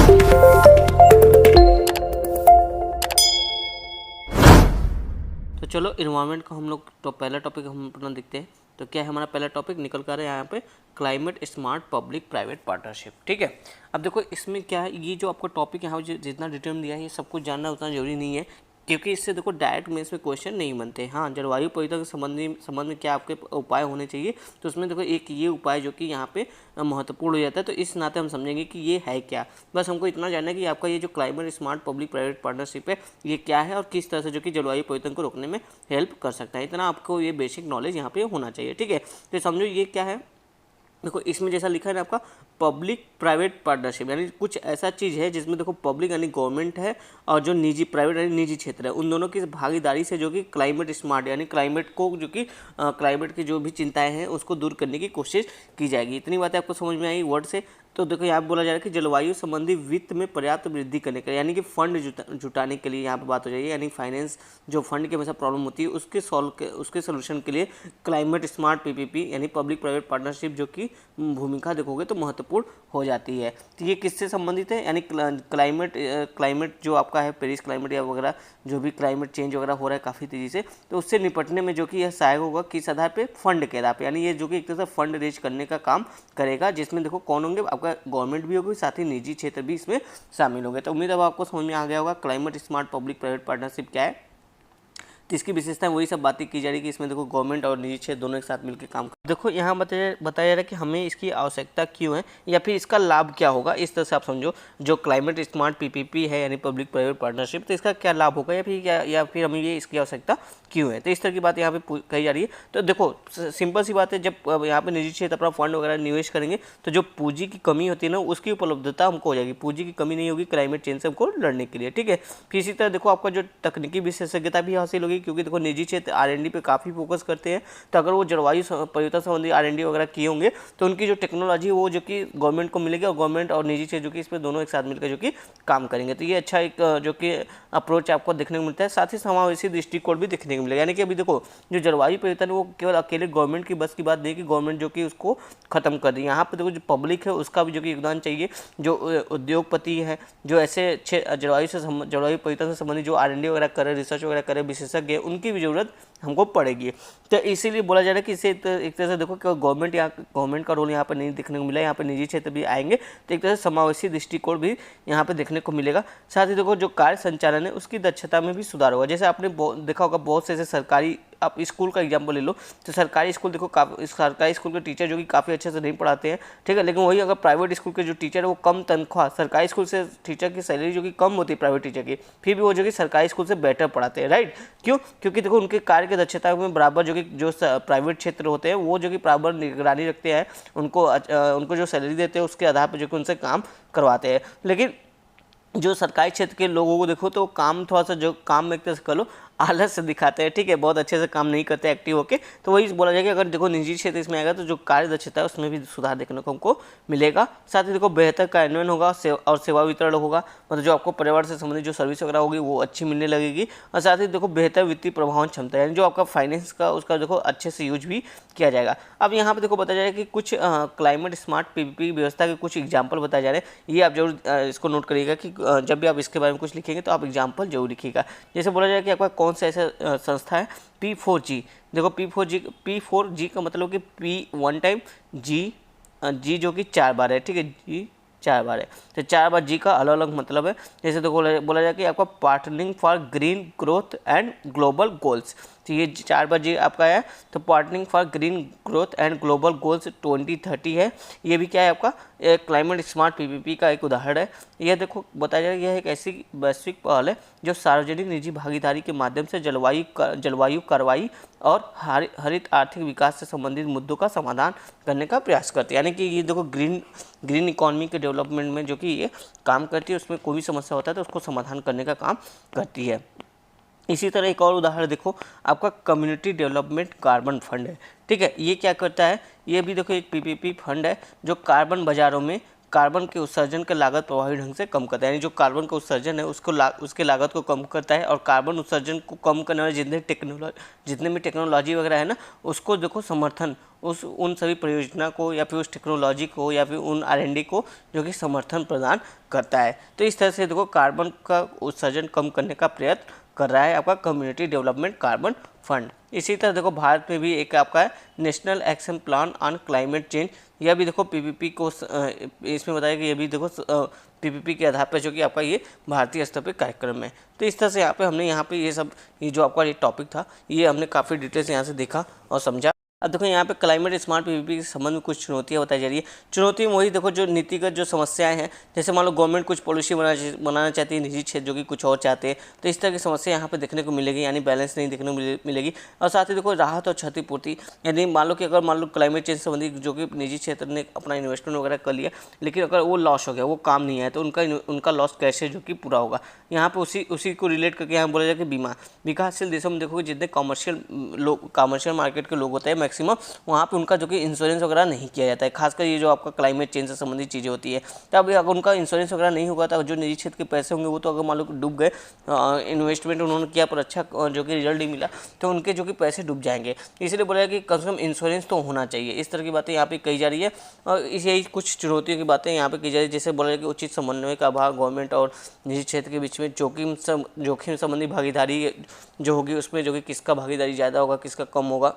तो चलो इन्वायरमेंट का हम लोग तो पहला टॉपिक हम अपना देखते हैं। तो क्या है हमारा पहला टॉपिक निकल कर है यहाँ पे, climate smart public private partnership. ठीक है, अब देखो इसमें क्या है, ये जो आपका टॉपिक यहाँ जितना डिटेल में दिया है ये सब कुछ जानना उतना जरूरी नहीं है, क्योंकि इससे देखो डायरेक्ट में इसमें क्वेश्चन नहीं बनते। हाँ, जलवायु परिवर्तन के संबंध में क्या आपके उपाय होने चाहिए, तो उसमें देखो एक ये उपाय जो कि यहाँ पे महत्वपूर्ण हो जाता है। तो इस नाते हम समझेंगे कि ये है क्या। बस हमको इतना जानना है कि आपका ये जो climate smart public private partnership है ये क्या है और किस तरह से जो कि जलवायु परिवर्तन को रोकने में हेल्प कर सकता है। इतना आपको ये बेसिक नॉलेज यहाँ पे होना चाहिए। ठीक है, तो समझो ये क्या है। देखो इसमें जैसा लिखा है ना आपका पब्लिक प्राइवेट पार्टनरशिप, यानी कुछ ऐसा चीज़ है जिसमें देखो पब्लिक यानी गवर्नमेंट है और जो निजी प्राइवेट यानी निजी क्षेत्र है, उन दोनों की भागीदारी से जो कि क्लाइमेट स्मार्ट यानी क्लाइमेट को जो कि क्लाइमेट की जो भी चिंताएं हैं उसको दूर करने की कोशिश की जाएगी। इतनी बातें आपको समझ में आई वर्ड से। तो देखो यहाँ बोला जा रहा है कि जलवायु संबंधी वित्त में पर्याप्त वृद्धि करने के लिए, यानी कि फंड जुटाने के लिए यहाँ पे बात हो जाएगी, यानी फाइनेंस जो फंड की हमेशा प्रॉब्लम होती है उसके सोल्यूशन के लिए क्लाइमेट स्मार्ट पीपीपी यानी पब्लिक प्राइवेट पार्टनरशिप जो कि भूमिका देखोगे तो महत्वपूर्ण हो जाती है। तो ये किससे संबंधित है, यानी क्लाइमेट जो आपका है पेरिस क्लाइमेट या वगैरह जो भी क्लाइमेट चेंज वगैरह हो रहा है काफ़ी तेज़ी से, तो उससे निपटने में जो कि यह सहायक होगा किस आधार पे, फंड के आधार पे, यानी ये जो कि एक तरह से फंड रेज करने का काम करेगा, जिसमें देखो कौन होंगे, आपका गवर्नमेंट भी होगी, साथ ही निजी क्षेत्र भी इसमें शामिल होंगे। तो उम्मीद है आपको समझ में आ गया होगा climate smart public private partnership क्या है, इसकी विशेषता वही सब बातें की जा रही है कि इसमें देखो गवर्नमेंट और निजी क्षेत्र दोनों एक साथ मिलकर काम कर। देखो यहाँ बताया जा रहा है कि हमें इसकी आवश्यकता क्यों है या फिर इसका लाभ क्या होगा, इस तरह से आप समझो। जो क्लाइमेट स्मार्ट पीपीपी है यानी पब्लिक प्राइवेट पार्टनरशिप, तो इसका क्या लाभ होगा या फिर हमें ये इसकी आवश्यकता क्यों है, तो इस तरह की बात यहाँ पे कही जा रही है। तो देखो सिंपल सी बात है, जब यहाँ पे निजी क्षेत्र अपना फंड वगैरह निवेश करेंगे तो जो पूंजी की कमी होती है ना उसकी उपलब्धता हमको हो जाएगी, पूंजी की कमी नहीं होगी क्लाइमेट चेंज से हमको लड़ने के लिए। ठीक है, फिर इसी तरह देखो आपका जो तकनीकी विशेषज्ञता भी हासिल होगी, क्योंकि देखो निजी क्षेत्र R&D पे काफ़ी फोकस करते हैं। तो अगर वो जलवायु परिवर्तन संबंधी R&D वगैरह किए होंगे तो उनकी जो टेक्नोलॉजी वो जो कि गवर्नमेंट को मिलेगी और गवर्नमेंट और निजी क्षेत्र जो कि इस पर दोनों एक साथ मिलकर जो कि काम करेंगे। तो ये अच्छा एक जो कि अप्रोच आपको देखने को मिलता है। साथ ही समावेशी दृष्टिकोण भी देखने को मिलेगा, यानी कि अभी देखो जो जलवायु परिवर्तन वो केवल अकेले गवर्नमेंट की बस की बात नहीं कि गवर्नमेंट जो कि उसको खत्म कर दी। यहाँ पर देखो जो पब्लिक है उसका भी जो कि योगदान चाहिए, जो उद्योगपति है, जो ऐसे जलवायु परिवर्तन से संबंधित जो R&D वगैरह करे, रिसर्च वगैरह करे, विशेषज्ञ है, उनकी भी जरूरत हमको पड़ेगी। तो इसीलिए बोला जा रहा है कि इसे एक तरह से देखो कि गवर्नमेंट का रोल यहाँ पर नहीं देखने को मिला, यहाँ पर निजी क्षेत्र भी आएंगे तो एक तरह से समावेशी दृष्टिकोण भी यहाँ पे देखने को मिलेगा। साथ ही देखो जो कार्य संचालन है उसकी दक्षता में भी सुधार होगा। जैसे आपने देखा होगा बहुत से ऐसे सरकारी, आप स्कूल का एग्जाम्पल ले लो, तो सरकारी स्कूल देखो सरकारी स्कूल के टीचर जो कि काफ़ी अच्छे से नहीं पढ़ाते हैं, ठीक है, लेकिन वही अगर प्राइवेट स्कूल के जो टीचर है वो कम तनख्वाह, सरकारी स्कूल से टीचर की सैलरी जो कि कम होती है प्राइवेट टीचर की, फिर भी वो जो कि सरकारी स्कूल से बेटर पढ़ाते हैं। राइट, क्यों? क्योंकि देखो उनके कार्य की दक्षता में बराबर जो कि जो प्राइवेट क्षेत्र होते हैं वो जो कि बराबर निगरानी रखते हैं, उनको जो सैलरी देते हैं उसके आधार पर जो कि उनसे काम करवाते हैं। लेकिन जो सरकारी क्षेत्र के लोगों को देखो तो काम थोड़ा सा जो काम में एक तरह से कर लो आलस से दिखाते हैं, ठीक है, बहुत अच्छे से काम नहीं करते एक्टिव होके। तो वही बोला जाएगा अगर देखो निजी क्षेत्र इसमें आएगा तो जो कार्य दक्षता है उसमें भी सुधार देखने को हमको मिलेगा। साथ ही देखो बेहतर कार्यान्वयन होगा और सेवा वितरण होगा, मतलब जो आपको पर्यावरण से संबंधित जो सर्विस वगैरह होगी वो अच्छी मिलने लगेगी। और साथ ही देखो बेहतर वित्तीय प्रभावन क्षमता, यानी जो आपका फाइनेंस का उसका देखो अच्छे से यूज भी किया जाएगा। अब यहाँ पे देखो बताया जाएगा कि कुछ क्लाइमेट स्मार्ट पीपीपी व्यवस्था के कुछ एग्जाम्पल बताए जा रहे हैं, ये आप जरूर इसको नोट करिएगा कि जब भी आप इसके बारे में कुछ लिखेंगे तो आप एग्जाम्पल जरूर लिखिएगा। जैसे बोला जाए कि आपका कौन सा ऐसा संस्था है P4G। देखो P4G का मतलब कि P 1 टाइम G जो कि 4 बार है, ठीक है, G 4 बार है, तो 4 बार G का अलग अलग मतलब है। जैसे तो बोला जाए कि आपका partnering for green growth and global goals, तो ये 4 बार G आपका है। तो partnering for green growth and global goals 2030 है, ये भी क्या है आपका क्लाइमेट स्मार्ट पीपीपी का एक उदाहरण है। यह देखो बताया जाए यह एक ऐसी वैश्विक पहल है जो सार्वजनिक निजी भागीदारी के माध्यम से जलवायु कार्रवाई और हरित आर्थिक विकास से संबंधित मुद्दों का समाधान करने का प्रयास करती है। यानी कि ये देखो ग्रीन इकोनॉमी के डेवलपमेंट में जो कि ये काम करती है, उसमें कोई भी समस्या होता है तो उसको समाधान करने का काम करती है। इसी तरह एक और उदाहरण देखो आपका कम्युनिटी डेवलपमेंट कार्बन फंड है, ठीक है, ये क्या करता है, ये भी देखो एक पीपीपी फंड है जो कार्बन बाजारों में कार्बन के उत्सर्जन की लागत प्रभावी ढंग से कम करता है, यानी जो कार्बन का उत्सर्जन है उसको उसके लागत को कम करता है। और कार्बन उत्सर्जन को कम करने वाले जितने भी टेक्नोलॉजी वगैरह है ना, उसको देखो समर्थन उन सभी परियोजना को या फिर उस टेक्नोलॉजी को या फिर उन R&D को जो कि समर्थन प्रदान करता है। तो इस तरह से देखो कार्बन का उत्सर्जन कम करने का प्रयत्न कर रहा है आपका कम्युनिटी डेवलपमेंट कार्बन फंड। इसी तरह देखो भारत में भी एक आपका है national action plan on climate change, यह भी देखो PPP को इसमें बताया कि ये भी देखो PPP के आधार पर जो कि आपका ये भारतीय स्तर पे कार्यक्रम है। तो इस तरह से हमने यहाँ पे ये जो आपका ये टॉपिक था ये हमने काफ़ी डिटेल से यहाँ से देखा और समझा। अब देखो यहाँ पे क्लाइमेट स्मार्ट PPP के संबंध में कुछ चुनौतियाँ बताई जा रही है। चुनौती में वही देखो जो नीतिगत जो समस्याएं हैं, जैसे मान लो गवर्नमेंट कुछ पॉलिसी बनाना चाहती है, निजी क्षेत्र जो कि कुछ और चाहते हैं, तो इस तरह की समस्या यहाँ पे देखने को मिलेगी, यानी बैलेंस नहीं देखने को मिलेगी। और साथ ही देखो राहत और क्षतिपूर्ति, यानी मान लो क्लाइमेट चेंज संबंधी जो कि निजी क्षेत्र ने अपना इन्वेस्टमेंट वगैरह कर लिया, लेकिन अगर वो लॉस हो गया, वो काम नहीं आया, तो उनका लॉस कैसे जो कि पूरा होगा। यहाँ पे उसी को रिलेट करके यहाँ बोला जाए कि बीमा विकासशील देशों में देखोगे जितने कॉमर्शियल मार्केट के लोग होते हैं मैक्सिमम, वहाँ पे उनका जो कि इंश्योरेंस वगैरह नहीं किया जाता है, खासकर ये जो आपका क्लाइमेट चेंज से संबंधित चीज़ें होती है। तब अगर उनका इंश्योरेंस वगैरह नहीं होगा तो जो निजी क्षेत्र के पैसे होंगे वो तो अगर मान लो डूब गए, इन्वेस्टमेंट उन्होंने किया पर अच्छा जो कि रिजल्ट नहीं मिला, तो उनके जो कि पैसे डूब जाएंगे। इसलिए बोला कि कम से कम इंश्योरेंस तो होना चाहिए। इस तरह की बातें यहाँ पे कही जा रही है और यही कुछ चुनौतियों की बातें यहाँ पे की जा रही है। जैसे बोला कि उचित समन्वय का अभाव, गवर्नमेंट और निजी क्षेत्र के बीच में जोखिम संबंधी भागीदारी जो होगी, उसमें जो कि किसका भागीदारी ज़्यादा होगा, किसका कम होगा,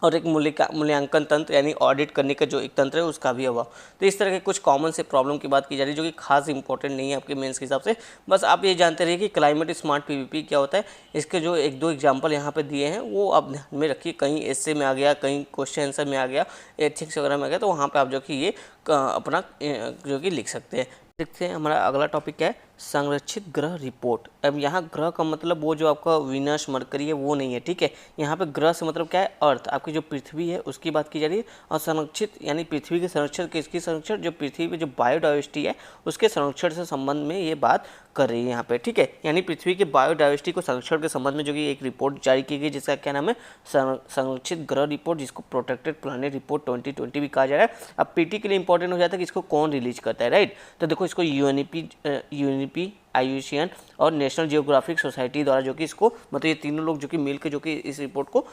और एक मूल्यांकन तंत्र यानी ऑडिट करने का जो एक तंत्र है उसका भी अभाव। तो इस तरह के कुछ कॉमन से प्रॉब्लम की बात की जा रही है जो कि खास इंपॉर्टेंट नहीं है आपके मेंस के हिसाब से। बस आप ये जानते रहिए कि क्लाइमेट स्मार्ट PPP क्या होता है। इसके जो एक दो एग्जांपल यहाँ पे दिए हैं वो आप ध्यान में रखिए, कहीं एस्से में आ गया, कहीं क्वेश्चन आंसर में आ गया, एथिक्स वगैरह में आ गया, तो वहाँ पर आप जो कि ये अपना जो कि लिख सकते हैं। देखते हैं हमारा अगला टॉपिक क्या है, संरक्षित ग्रह रिपोर्ट। अब यहाँ ग्रह का मतलब वो जो आपका विनस मरकरी है वो नहीं है, ठीक है। यहाँ पे ग्रह से मतलब क्या है, अर्थ, आपकी जो पृथ्वी है उसकी बात की जा रही है। और संरक्षित यानी पृथ्वी के संरक्षण, किसकी संरक्षण, जो पृथ्वी पे जो बायोडाइवर्सिटी है उसके संरक्षण से संबंध में ये बात कर रही है यहाँ पे, ठीक है। यानी पृथ्वी के बायोडाइवर्सिटी को संरक्षण के संबंध में जो कि एक रिपोर्ट जारी की गई जिसका क्या नाम है, संरक्षित ग्रह रिपोर्ट, जिसको प्रोटेक्टेड प्लानेट रिपोर्ट 2020 भी कहा जा रहा है। अब PT के लिए इंपॉर्टेंट हो जाता है कि इसको कौन रिलीज करता है, राइट। तो देखो इसको UNEP IUCN और नेशनल जियोग्राफिक सोसाइटी द्वारा जो कि इसको मतलब ये तीनों लोग जो कि मिलकर जो कि इस रिपोर्ट को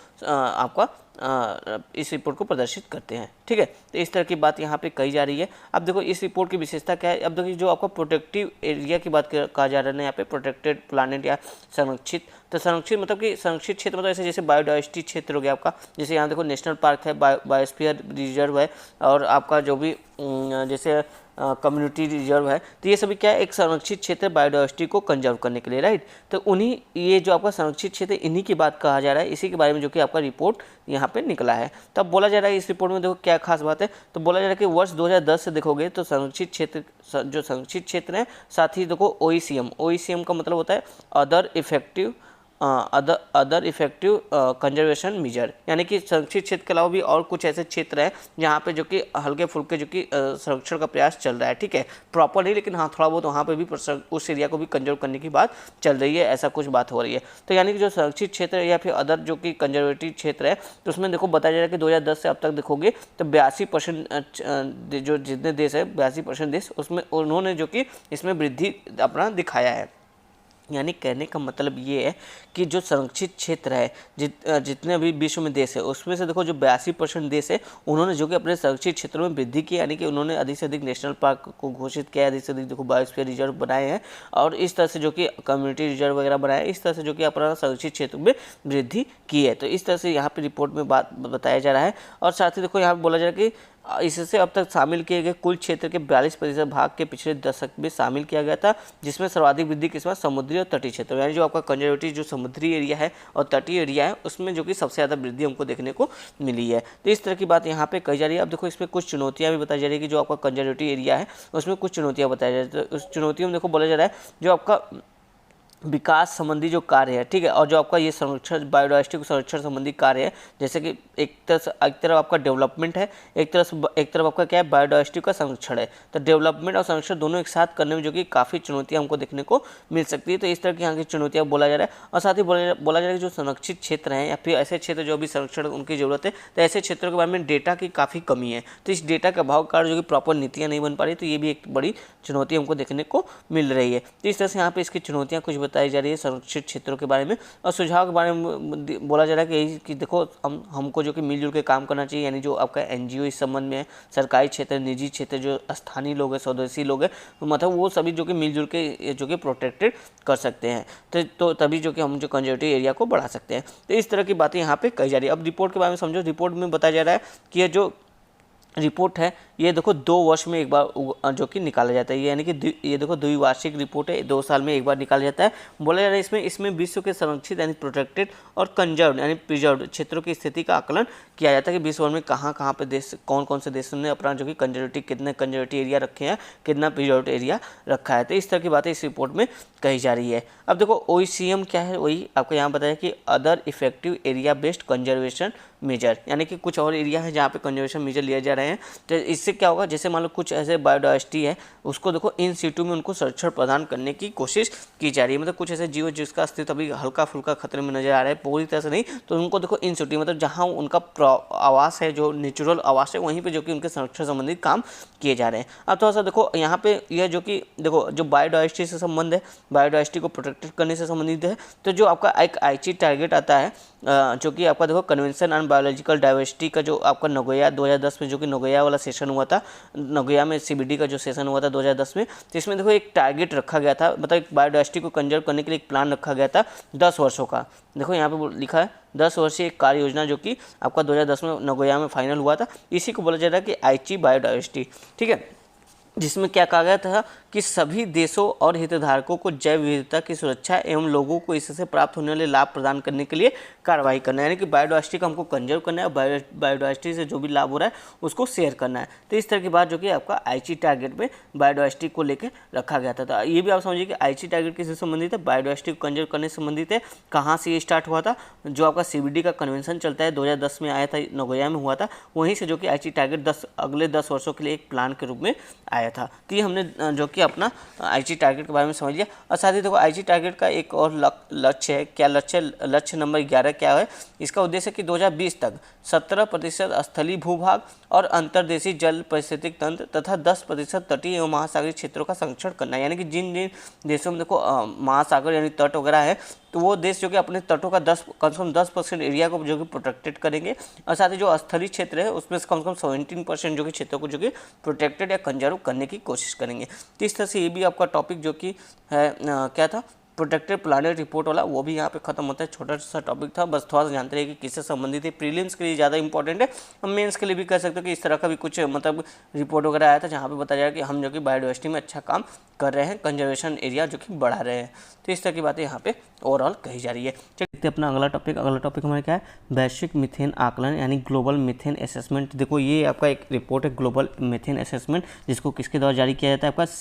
इस रिपोर्ट को प्रदर्शित करते हैं, ठीक है। तो इस तरह की बात यहाँ पे कही जा रही है। अब देखो इस रिपोर्ट की विशेषता क्या है। अब देखिए जो आपका प्रोटेक्टिव एरिया की बात कहा जा रहा है ना यहाँ पे, प्रोटेक्टेड प्लानेट या संरक्षित, तो संरक्षित मतलब कि संरक्षित क्षेत्र मतलब ऐसे जैसे बायोडाइवर्सिटी क्षेत्र हो गया आपका, जैसे यहाँ देखो नेशनल पार्क है, बायोस्फीयर रिजर्व है, और आपका जो भी जैसे कम्युनिटी रिजर्व है, तो ये सभी क्या है, एक संरक्षित क्षेत्र बायोडाइवर्सिटी को कंजर्व करने के लिए, राइट। तो उन्हीं ये जो आपका संरक्षित क्षेत्र इन्हीं की बात कहा जा रहा है, इसी के बारे में जो कि आपका रिपोर्ट यहाँ पे निकला है। तब बोला जा रहा है इस रिपोर्ट में देखो क्या खास बात है, तो बोला जा रहा है कि वर्ष 2010 से देखोगे तो संरक्षित क्षेत्र है, साथ ही देखो OECM का मतलब होता है अदर इफेक्टिव कंजर्वेशन मेजर, यानी कि संरक्षित क्षेत्र के अलावा भी और कुछ ऐसे क्षेत्र हैं जहाँ पे जो कि हल्के फुल्के जो कि संरक्षण का प्रयास चल रहा है, ठीक है। प्रॉपर नहीं, लेकिन हाँ थोड़ा बहुत वहाँ पे भी उस एरिया को भी कंजर्व करने की बात चल रही है, ऐसा कुछ बात हो रही है। तो यानी कि जो संरक्षित क्षेत्र है या फिर अदर जो कि कंजर्वेटिव क्षेत्र है, तो उसमें देखो बताया जा रहा है कि 2010 से अब तक देखोगे तो 82% जो जितने देश है 82% देश उसमें उन्होंने जो कि इसमें वृद्धि अपना दिखाया है। यानी कहने का मतलब ये है कि जो संरक्षित क्षेत्र है जितने भी विश्व में देश है उसमें से देखो जो 82% देश है उन्होंने जो कि अपने संरक्षित क्षेत्रों में वृद्धि की, यानी कि उन्होंने अधिक से अधिक नेशनल पार्क को घोषित किया, अधिक से अधिक देखो बायोस्फीयर रिजर्व बनाए हैं, और इस तरह से जो कि कम्युनिटी रिजर्व वगैरह बनाए हैं, इस तरह से जो कि अपना संरक्षित क्षेत्र में वृद्धि की है। तो इस तरह से यहाँ पर रिपोर्ट में बात बताया जा रहा है। और साथ ही देखो यहाँ पर बोला जा रहा है कि इससे अब तक शामिल किए गए कुल क्षेत्र के 42% भाग के पिछले दशक में शामिल किया गया था, जिसमें सर्वाधिक वृद्धि किसमें, समुद्री और तटीय क्षेत्र, यानी जो आपका कंजर्वेटिव जो समुद्री एरिया है और तटीय एरिया है उसमें जो कि सबसे ज़्यादा वृद्धि हमको देखने को मिली है। तो इस तरह की बात यहाँ पे कही जा रही है। अब देखो इसमें कुछ चुनौतियाँ भी बताई जा रही है कि जो आपका कंजर्वेटिव एरिया है उसमें कुछ चुनौतियाँ बताई जा रही है। तो उस चुनौतियों में देखो बोला जा रहा है जो आपका विकास संबंधी जो कार्य है, ठीक है, और जो आपका ये संरक्षण बायोडाइवर्सिटी को संरक्षण संबंधी कार्य है, जैसे कि एक तरफ आपका डेवलपमेंट है, एक तरफ आपका क्या है, बायोडाइवर्सिटी का संरक्षण है। तो डेवलपमेंट और संरक्षण दोनों एक साथ करने में जो कि काफ़ी चुनौतियां हमको देखने को मिल सकती है। तो इस तरह की यहाँ की चुनौतियाँ बोला जा रहा है। और साथ ही बोला जा रहा है कि जो संरक्षित क्षेत्र हैं या फिर ऐसे क्षेत्र जो अभी संरक्षण उनकी जरूरत है, तो ऐसे क्षेत्रों के बारे में डेटा की काफ़ी कमी है। तो इस डेटा के अभाव के कारण जो कि प्रॉपर नीतियाँ नहीं बन पा रही, तो ये भी एक बड़ी चुनौती हमको देखने को मिल रही है। तो इस तरह से यहाँ पे इसकी चुनौतियाँ कुछ बताई जा रही है संरक्षित क्षेत्रों के बारे में। और सुझाव के बारे में बोला जा रहा है कि यही कि देखो हमको जो कि मिलजुल के काम करना चाहिए, यानी जो आपका एनजीओ इस संबंध में है, सरकारी क्षेत्र, निजी क्षेत्र, जो स्थानीय लोग हैं, स्वदेशी लोग हैं, तो मतलब वो सभी जो कि मिलजुल के जो कि प्रोटेक्टेड कर सकते हैं। तो तभी जो कि हम जो कंजर्वेटिव एरिया को बढ़ा सकते हैं। तो इस तरह की बातें यहाँ पे कही जा रही है। अब रिपोर्ट के बारे में समझो। रिपोर्ट में बताया जा रहा है कि ये जो रिपोर्ट है ये देखो 2 वर्ष में एक बार जो कि निकाला जाता है, यानी कि ये देखो द्विवार्षिक रिपोर्ट है, 2 साल में एक बार निकाला जाता है। बोला जा रहा है इसमें विश्व के संरक्षित यानी प्रोटेक्टेड और कंजर्व यानी प्रिजर्व क्षेत्रों की स्थिति का आकलन किया जाता है कि विश्व में कहाँ पे देश, कौन से देशों ने अपना जो कि कंजर्वेटिव, कितने कंजर्वेटिव एरिया रखे हैं, कितना प्रिजर्व एरिया रखा है। तो इस तरह की बातें इस रिपोर्ट में कही जा रही है। अब देखो OECM क्या है, वही आपको यहाँ बताया कि other effective area based conservation measure, यानी कि कुछ और एरिया है जहाँ पे कंजर्वेशन मेजर लिए जा रहे हैं। तो इससे क्या होगा, जैसे मान लो कुछ ऐसे बायोडाइवर्सिटी है, उसको देखो इन सिटू में उनको संरक्षण प्रदान करने की कोशिश की जा रही है। मतलब कुछ ऐसे जीव जिसका अस्तित्व अभी हल्का फुल्का खतरे में नजर आ रहा है, पूरी तरह से नहीं, तो उनको देखो इन सिटू, मतलब जहाँ उनका आवास है, जो नेचुरल आवास है, वहीं पर जो कि उनके संरक्षण संबंधित काम किए जा रहे हैं। अब थोड़ा सा देखो यहाँ पे यह जो कि देखो जो बायोडाइवर्सिटी से संबंध है, बायोडाइवर्सिटी को प्रोटेक्ट करने से संबंधित है। तो जो आपका एक आईची टारगेट आता है जो कि आपका देखो कन्वेंशन ऑन बायोलॉजिकल डाइवर्सिटी का जो आपका नगोया 2010 में जो कि नगोया वाला सेशन हुआ था, नगोया में CBD का जो सेशन हुआ था 2010 में, तो इसमें देखो एक टारगेट रखा गया था, मतलब एक बायोडाइवर्सिटी को कंजर्व करने के लिए एक प्लान रखा गया था 10 वर्षों का। देखो यहाँ पे लिखा है 10 वर्षीय एक कार्य योजना जो कि आपका 2010 में नगोया में फाइनल हुआ था। इसी को बोला जा रहा है कि आईची बायोडाइवर्सिटी, ठीक है, जिसमें क्या कहा गया था कि सभी देशों और हितधारकों को जैव विविधता की सुरक्षा एवं लोगों को इससे प्राप्त होने वाले लाभ प्रदान करने के लिए कार्रवाई करना है, यानी कि बायोडाइवर्सिटी को हमको कंजर्व करना है, बायोडाइवर्सिटी से जो भी लाभ हो रहा है उसको शेयर करना है। तो इस तरह की बात जो कि आपका आईची टारगेट में बायोडाइवर्सिटी को लेकर रखा गया था। तो ये भी आप समझिए कि आईची टारगेट किससे संबंधित है, बायोडाइवर्सिटी को कंजर्व करने से संबंधित है। कहाँ से ये स्टार्ट हुआ था, जो आपका CBD का कन्वेंशन चलता है 2010 में आया था, नगोया में हुआ था, वहीं से जो कि आईची टारगेट अगले 10 वर्षों के लिए एक प्लान के रूप में आया था। तो ये हमने जो कि अपना आईची टारगेट के बारे में समझ लिया। और साथ ही देखो आईची टारगेट का एक और लक्ष्य है, क्या लक्ष्य नंबर 11 क्या है, इसका उद्देश्य है कि 2020 तक 17% स्थलीय भूभाग और अंतर्देशीय जल पारिस्थितिक तंत्र तथा 10% तटीय एवं महासागरीय क्षेत्रों का संरक्षण करना है। यानी कि जिन जिन देशों में देखो महासागर यानी तट वगैरह है, तो वो देश जो कि अपने तटों का कम से कम 10% एरिया को जो कि प्रोटेक्टेड करेंगे, और साथ ही जो स्थलीय क्षेत्र है उसमें से कम 17% जो कि क्षेत्रों को जो कि प्रोटेक्टेड या कंजर्व करने की कोशिश करेंगे। तो इस तरह से ये भी आपका टॉपिक जो कि है क्या था, प्रोटेक्टेड प्लानेट रिपोर्ट वाला, वो भी यहाँ पे खत्म होता है। छोटा सा टॉपिक था, बस थोड़ा सा जानते रहिए कि किससे संबंधित है। प्रीलिम्स के लिए ज़्यादा इंपॉर्टेंट है, हम मेंस के लिए भी कह सकते हो कि इस तरह का भी कुछ मतलब रिपोर्ट वगैरह आया था जहाँ पे बताया जाए कि हम जो कि बायोडाइवर्सिटी में अच्छा काम कर रहे हैं, कंजर्वेशन एरिया जो कि बढ़ा रहे हैं। तो इस तरह की बातें यहाँ पे ओवरऑल कही जा रही है। चलिए अपना अगला टॉपिक हमारा क्या है, वैश्विक मीथेन आकलन यानी ग्लोबल मीथेन असेसमेंट। देखो ये आपका एक रिपोर्ट है, ग्लोबल मीथेन असेसमेंट, जिसको किसके द्वारा जारी किया जाता है, आपका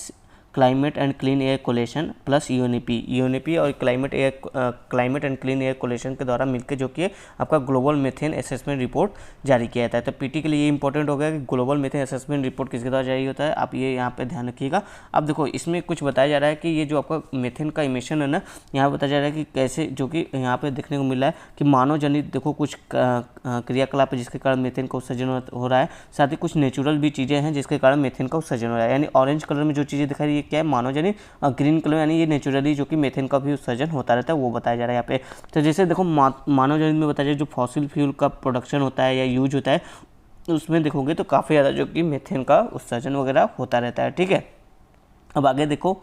climate and clean air coalition plus UNEP और climate and clean air coalition के द्वारा मिलकर जो कि आपका ग्लोबल मीथेन असेसमेंट रिपोर्ट जारी किया जाता है। तो पीटी के लिए ये इंपॉर्टेंट हो गया कि ग्लोबल मीथेन असेसमेंट रिपोर्ट किसके द्वारा जारी होता है, आप ये यहाँ पे ध्यान रखिएगा। अब देखो इसमें कुछ बताया जा रहा है कि ये जो आपका मीथेन का इमिशन है ना, यहाँ बताया जा रहा है कि कैसे जो कि यहाँ पे देखने को मिल रहा है कि मानव जनित देखो कुछ क्रियाकलाप है जिसके कारण मीथेन का उत्सर्जन हो रहा है, साथ ही कुछ नेचुरल भी चीज़ें हैं जिसके कारण मीथेन का उत्सर्जन हो रहा है। यानी ऑरेंज कलर में जो चीज़ें दिखाई रही है क्या है, मानवजनित, और ग्रीन कलर यानी ये नेचुरली जो कि मीथेन का भी उत्सर्जन होता रहता है, वो बताया जा रहा है यहाँ पे। तो जैसे देखो मानवजनित में बताया जाए जो फॉसिल फ्यूल का प्रोडक्शन होता है या यूज होता है, उसमें देखोगे तो काफ़ी ज़्यादा जो कि मीथेन का उत्सर्जन वगैरह होता रहता है। ठीक है, अब आगे देखो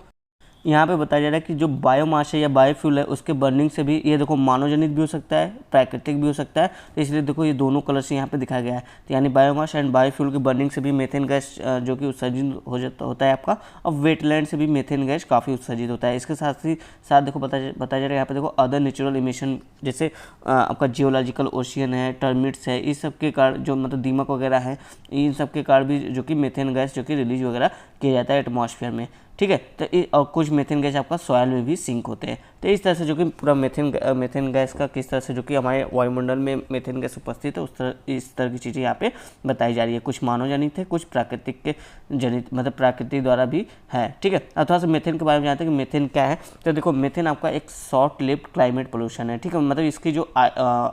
यहाँ पे बताया जा रहा है कि जो बायोमास है या बायोफ्यूल है उसके बर्निंग से भी, ये देखो मानवजनित भी हो सकता है, प्राकृतिक भी हो सकता है, तो इसलिए देखो ये दोनों कलर से यहाँ पे दिखाया गया है। तो यानी बायोमास एंड बायोफ्यूल की बर्निंग से भी मीथेन गैस जो कि उत्सर्जित होता है आपका। अब वेटलैंड से भी मीथेन गैस काफ़ी उत्सर्जित होता है। इसके साथ ही साथ देखो बताया जा रहा है यहाँ पे देखो अदर नेचुरल इमिशन, जैसे आपका जियोलॉजिकल ओशियन है, टर्मिट्स है, इस सब के कारण जो मतलब दीमक वगैरह है, इन सब के कारण भी जो कि मीथेन गैस जो कि रिलीज वगैरह किया जाता है एटमॉस्फेयर में। ठीक है, तो और कुछ मीथेन गैस आपका सॉयल में भी सिंक होते हैं। तो इस तरह से जो कि पूरा मीथेन गैस का किस तरह से जो कि हमारे वायुमंडल में मीथेन गैस उपस्थित है इस तरह की चीज़ें यहाँ पे बताई जा रही है। कुछ मानव जनित है, कुछ प्राकृतिक के जनित मतलब प्रकृति द्वारा भी है, ठीक है। अब थोड़ा सा मीथेन के बारे में जानते हैं कि मीथेन क्या है। तो देखो मीथेन आपका एक शॉर्ट लिव्ड क्लाइमेट पोल्यूशन है, ठीक है। मतलब इसकी जो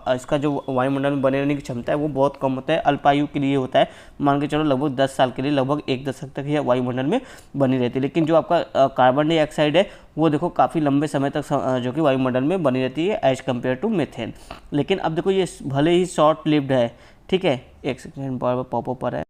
इसका जो वायुमंडल में बने रहने की क्षमता है वो बहुत कम होता है, अल्पायु के लिए होता है। मान के चलो लगभग 10 साल के लिए, लगभग 1 दशक तक यह वायुमंडल में बनी रहती है। लेकिन जो आपका कार्बन डाइऑक्साइड है वो देखो काफ़ी लंबे समय तक जो कि वायुमंडल में बनी रहती है एज कम्पेयर टू मीथेन। लेकिन अब देखो ये भले ही शॉर्ट लिव्ड है, ठीक है, एक सेकेंड पॉपअप पर है,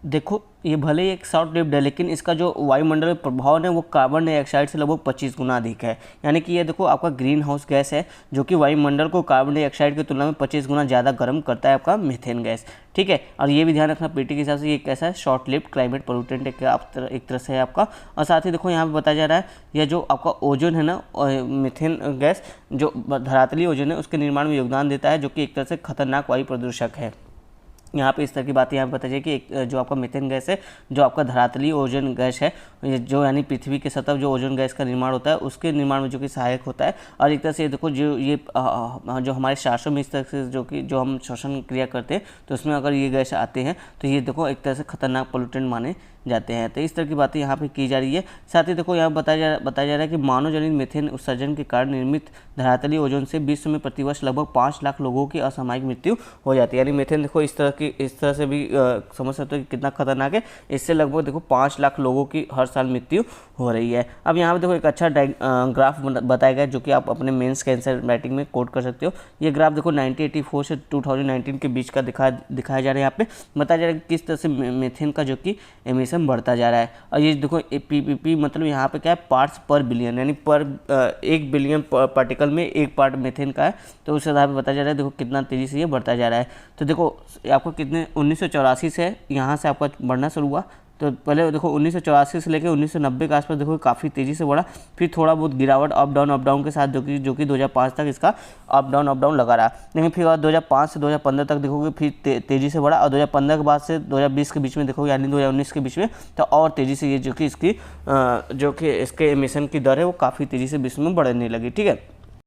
देखो ये भले ही एक शॉर्ट लिव्ड है लेकिन इसका जो वायुमंडल प्रभाव है वो कार्बन डाइऑक्साइड से लगभग 25 गुना अधिक है। यानी कि ये देखो आपका ग्रीन हाउस गैस है जो कि वायुमंडल को कार्बन डाइऑक्साइड की तुलना में 25 गुना ज़्यादा गर्म करता है आपका मीथेन गैस, ठीक है। और ये भी ध्यान रखना पीटी के हिसाब से ये कैसा है, शॉर्ट लिव्ड क्लाइमेट पोल्यूटेंट एक तरह से है आपका। और साथ ही देखो यहाँ पर बताया जा रहा है यह जो आपका ओजोन है ना, मीथेन गैस जो धरातलीय ओजोन है उसके निर्माण में योगदान देता है, जो कि एक तरह से खतरनाक वायु प्रदूषक है। यहाँ पे इस तरह की बात यहाँ पे पता चले कि एक जो आपका मीथेन गैस है जो आपका धरातलीय ओजोन गैस है, जो यानी पृथ्वी के सतह जो ओजोन गैस का निर्माण होता है उसके निर्माण में जो कि सहायक होता है। और एक तरह से देखो जो ये जो हमारे सांसों में इस तरह से जो हम श्वसन क्रिया करते हैं तो उसमें अगर ये गैस आते हैं तो ये देखो एक तरह से खतरनाक पोल्यूटेंट माने जाते हैं। तो इस तरह की बातें यहाँ पे की जा रही है। साथ ही देखो यहाँ बताया जा रहा है कि मानव जनित मीथेन उत्सर्जन के कारण निर्मित धरातलीय ओजोन से विश्व में प्रतिवर्ष लगभग 5 लाख लोगों की असामयिक मृत्यु हो जाती है। यानी मीथेन देखो इस तरह से भी समझ सकते हो कि कितना खतरनाक है। इससे लगभग देखो 5 लाख लोगों की हर साल मृत्यु हो रही है। अब यहाँ पे देखो एक अच्छा ग्राफ बताया गया जो कि आप अपने मेंस के आंसर राइटिंग में कोट कर सकते हो। ये ग्राफ देखो 1984 से 2019 के बीच का दिखाया जा रहा है। यहाँ पे बताया जा रहा है कि किस तरह से मीथेन का जो कि एमिशन बढ़ता जा रहा है। और ये देखो पीपीपी मतलब यहाँ पे क्या है, पार्ट्स पर बिलियन, यानी पर 1 बिलियन पार्टिकल में 1 पार्ट मीथेन का है। तो उस आधार पर बताया जा रहा है देखो कितना तेज़ी से ये बढ़ता जा रहा है। तो देखो आपको कितने 1984 से यहाँ से आपका बढ़ना शुरू हुआ। तो पहले देखो 1984 से लेकर 1990 के आसपास देखो काफ़ी तेज़ी से बढ़ा, फिर थोड़ा बहुत गिरावट अप डाउन के साथ जो कि 2005 तक इसका अप डाउन लगा रहा। लेकिन फिर 2005 से 2015 तक देखोगे फिर तेज़ी से बढ़ा, और 2015 के बाद से 2020 के बीच में देखोगे यानी 2019 के बीच में तो और तेज़ी से ये जो कि इसके एमिशन की दर है वो काफ़ी तेज़ी से विश्व में बढ़ने लगी, ठीक है।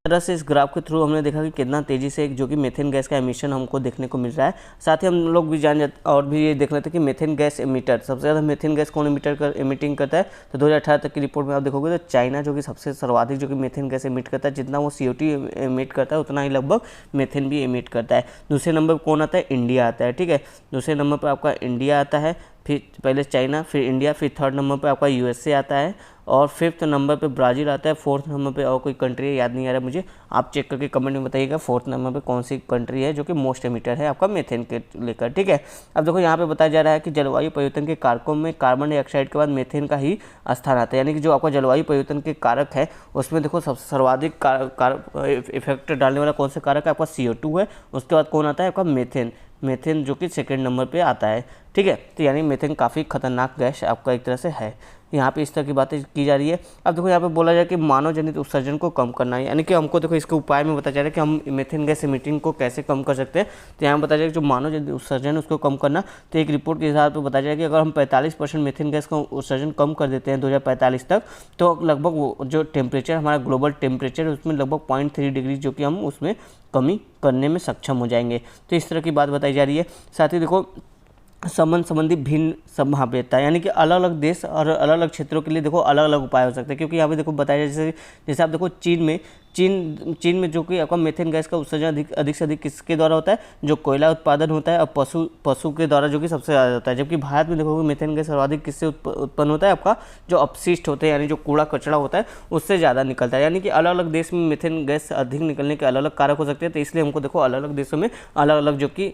तरह से इस ग्राफ के थ्रू हमने देखा कि कितना तेज़ी से जो कि मीथेन गैस का एमिशन हमको देखने को मिल रहा है। साथ ही हम लोग भी और भी ये देख लेते हैं कि मीथेन गैस एमिटर, सबसे ज़्यादा मीथेन गैस कौन एमिटिंग करता है। तो 2018 तक की रिपोर्ट में आप देखोगे तो चाइना जो कि सबसे सर्वाधिक जो कि मीथेन गैस एमिट करता है। जितना वो CO2 एमिट करता है उतना ही लगभग मीथेन भी एमिट करता है। दूसरे नंबर पर कौन आता है, इंडिया आता है, ठीक है। दूसरे नंबर पर आपका इंडिया आता है, फिर पहले चाइना, फिर इंडिया, फिर थर्ड नंबर पे आपका USA आता है, और 5th नंबर पे ब्राज़ील आता है। 4th नंबर पे और कोई कंट्री है, याद नहीं आ रहा मुझे, आप चेक करके कमेंट में बताइएगा 4th नंबर पे कौन सी कंट्री है जो कि मोस्ट एमिटर है आपका मीथेन के लेकर, ठीक है। अब देखो यहाँ पे बताया जा रहा है कि जलवायु परिवर्तन के कारकों में कार्बन डाइऑक्साइड के बाद मीथेन का ही स्थान आता है। यानी कि जो आपका जलवायु परिवर्तन के कारक है उसमें देखो सबसे सर्वाधिक इफेक्ट डालने वाला कौन सा कारक है, आपका CO2 है। उसके बाद कौन आता है, आपका मीथेन जो कि 2nd नंबर पे आता है, ठीक है। तो यानी मीथेन काफ़ी खतरनाक गैस आपका एक तरह से है। यहाँ पे इस तरह की बातें की जा रही है। अब देखो यहाँ पे बोला जाए कि मानव जनित उत्सर्जन को कम करना है, यानी कि हमको देखो इसके उपाय में बताया जा रहा है कि हम मीथेन गैस एमिटिंग को कैसे कम कर सकते हैं। तो यहाँ बताया जाए कि जो मानव जनित उत्सर्जन है उसको कम करना, तो एक रिपोर्ट के हिसाब से बताया जाए कि अगर हम 45% मीथेन गैस का उत्सर्जन कम कर देते हैं 2045 तक, तो लगभग वो जो टेम्परेचर हमारा ग्लोबल टेम्परेचर है उसमें लगभग 0.3 डिग्री जो कि हम उसमें कमी करने में सक्षम हो जाएंगे। तो इस तरह की बात बताई जा रही है। साथ ही देखो संबंधी भिन्न संभाव्यता, यानी कि अलग अलग देश और अलग अलग क्षेत्रों के लिए देखो अलग अलग उपाय हो सकते हैं। क्योंकि यहाँ पे देखो बताया जैसे आप देखो चीन में जो कि आपका मीथेन गैस का उत्सर्जन अधिक से अधिक किसके द्वारा होता है, जो कोयला उत्पादन होता है और पशु के द्वारा जो कि सबसे ज़्यादा होता है। जबकि भारत में देखोगे मीथेन गैस सर्वाधिक किससे उत्पन्न होता है, आपका जो अपशिष्ट होते हैं यानी जो कूड़ा कचरा होता है उससे ज़्यादा निकलता है। यानी कि अलग अलग देश में मीथेन गैस अधिक निकलने के अलग अलग कारक हो सकते हैं। तो इसलिए हमको देखो अलग अलग देशों में अलग अलग जो कि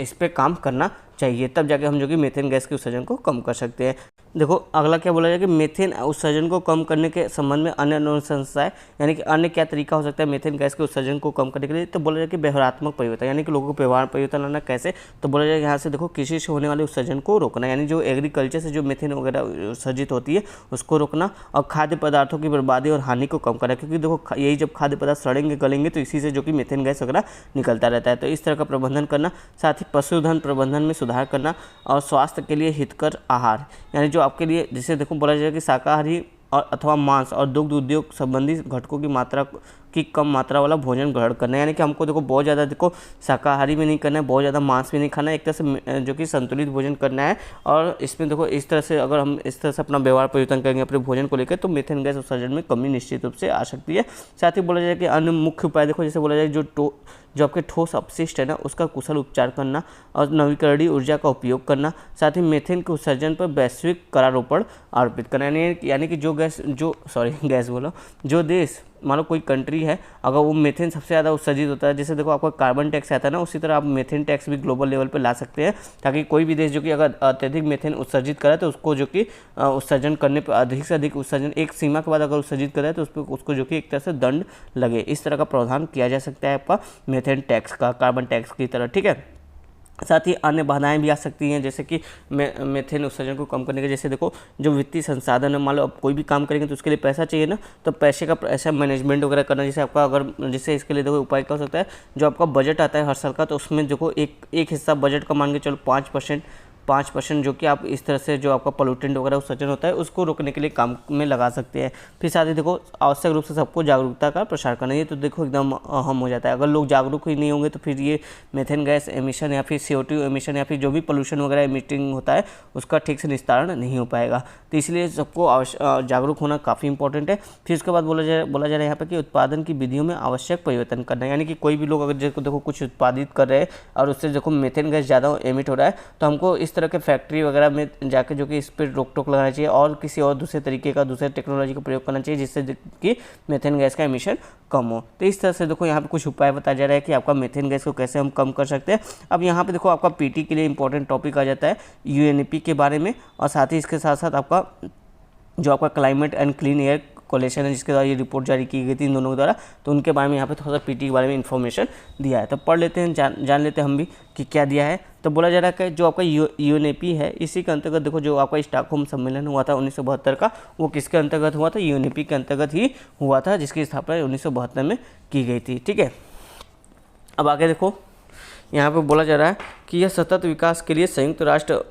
इस पर काम करना चाहिए, तब जाके हम जो कि मीथेन गैस के उत्सर्जन को कम कर सकते हैं। देखो अगला क्या बोला जाए कि मीथेन उत्सर्जन को कम करने के संबंध में अन्य अनुशंसाएं, यानी कि अन्य क्या तरीका हो सकता है मीथेन गैस के उत्सर्जन को कम करने के लिए। तो बोला जाए कि व्यवहारात्मक परिवर्तन, यानी कि लोगों को व्यवहार परिवर्तन लाना कैसे, तो बोला जाए यहाँ से देखो कृषि से होने वाले उत्सर्जन को रोकना, यानी जो एग्रीकल्चर से जो मीथेन वगैरह उत्सर्जित होती है उसको रोकना, और खाद्य पदार्थों की बर्बादी और हानि को कम करना। क्योंकि देखो यही जब खाद्य पदार्थ सड़ेंगे गलेंगे तो इसी से जो कि मीथेन गैस वगैरह निकलता रहता है। तो इस तरह का प्रबंधन करना। साथ ही पशुधन प्रबंधन में सुधार करना, और स्वास्थ्य के लिए हितकर आहार, यानी जो आपके लिए, जिसे देखो बोला जाए कि शाकाहारी और अथवा मांस और दुग्ध उद्योग संबंधी घटकों की कम मात्रा वाला भोजन ग्रहण करना है। यानी कि हमको देखो बहुत ज़्यादा देखो शाकाहारी भी नहीं करना है, बहुत ज़्यादा मांस भी नहीं खाना है, एक तरह से जो कि संतुलित भोजन करना है। और इसमें देखो इस तरह से अगर हम इस तरह से अपना व्यवहार परिवर्तन करेंगे अपने भोजन को लेकर, तो मीथेन गैस उत्सर्जन में कमी निश्चित रूप से आ सकती है। साथ ही बोला जाए कि अन्य मुख्य उपाय देखो, जैसे बोला जाए जो आपके ठोस अपशिष्ट है ना उसका कुशल उपचार करना और नवीकरणीय ऊर्जा का उपयोग करना, साथ ही मीथेन के उत्सर्जन पर वैश्विक करारोपण आरोपित करना। यानी कि जो देश मान लो कोई कंट्री है, अगर वो मीथेन सबसे ज़्यादा उत्सर्जित होता है, जैसे देखो आपका कार्बन टैक्स आता है ना, उसी तरह आप मीथेन टैक्स भी ग्लोबल लेवल पे ला सकते हैं, ताकि कोई भी देश जो कि अगर अत्यधिक मीथेन उत्सर्जित करे तो उसको जो कि उत्सर्जन करने पर अधिक से अधिक उत्सर्जन एक सीमा के बाद अगर उत्सर्जित करे तो उसको जो कि एक तरह से दंड लगे। इस तरह का प्रावधान किया जा सकता है आपका मीथेन टैक्स का, कार्बन टैक्स की तरह, ठीक है। साथ ही अन्य बाधाएं भी आ सकती हैं, जैसे कि मीथेन उत्सर्जन को कम करने के, जैसे देखो जो वित्तीय संसाधन है, मान लो अब कोई भी काम करेंगे तो उसके लिए पैसा चाहिए ना, तो पैसे का ऐसा मैनेजमेंट वगैरह करना, जैसे आपका अगर जैसे इसके लिए देखो उपाय क्या हो सकता है, जो आपका बजट आता है हर साल का, तो उसमें देखो एक हिस्सा बजट का मान के चलो 5% जो कि आप इस तरह से जो आपका पोल्यूटेंट वगैरह उत्सर्जन होता है उसको रोकने के लिए काम में लगा सकते हैं। फिर साथ ही देखो आवश्यक रूप से सबको जागरूकता का प्रसार करना, ये तो देखो एकदम अहम हो जाता है। अगर लोग जागरूक ही नहीं होंगे तो फिर ये मीथेन गैस एमिशन या फिर CO2 एमिशन या फिर जो भी पोल्यूशन वगैरह एमिटिंग होता है उसका ठीक से निस्तारण नहीं हो पाएगा। तो इसलिए सबको जागरूक होना काफ़ी इंपॉर्टेंट है। फिर उसके बाद बोला जा रहा है यहाँ पर कि उत्पादन की विधियों में आवश्यक परिवर्तन करना, यानी कि कोई भी लोग अगर देखो कुछ उत्पादित कर रहे हैं और उससे देखो मीथेन गैस ज़्यादा एमिट हो रहा है, तो हमको इस तरह के फैक्ट्री वगैरह में जाके जो कि इस पर रोक टोक लगाना चाहिए और किसी और दूसरे तरीके का दूसरे टेक्नोलॉजी का प्रयोग करना चाहिए, जिससे कि मीथेन गैस का एमिशन कम हो। तो इस तरह से देखो यहाँ पे कुछ उपाय बताया जा रहा है कि आपका मीथेन गैस को कैसे हम कम कर सकते हैं। अब यहाँ पे देखो आपका PT के लिए इंपॉर्टेंट टॉपिक आ जाता है UNEP के बारे में, और साथ ही इसके साथ साथ आपका जो आपका climate and clean air coalition है, जिसके द्वारा ये रिपोर्ट जारी की गई थी इन दोनों के द्वारा, तो उनके बारे में यहाँ पे थोड़ा सा PT के बारे में इन्फॉर्मेशन दिया है। तो पढ़ लेते हैं, जान लेते हैं हम भी कि क्या दिया है। तो बोला जा रहा है कि जो आपका UNEP है, इसी के अंतर्गत देखो जो आपका स्टॉकहोम सम्मेलन हुआ था 1972 का, वो किसके अंतर्गत हुआ था, UNEP के अंतर्गत ही हुआ था, जिसकी स्थापना 1972 में की गई थी, ठीक है। अब आगे देखो यहाँ पर बोला जा रहा है कि यह सतत विकास के लिए संयुक्त राष्ट्र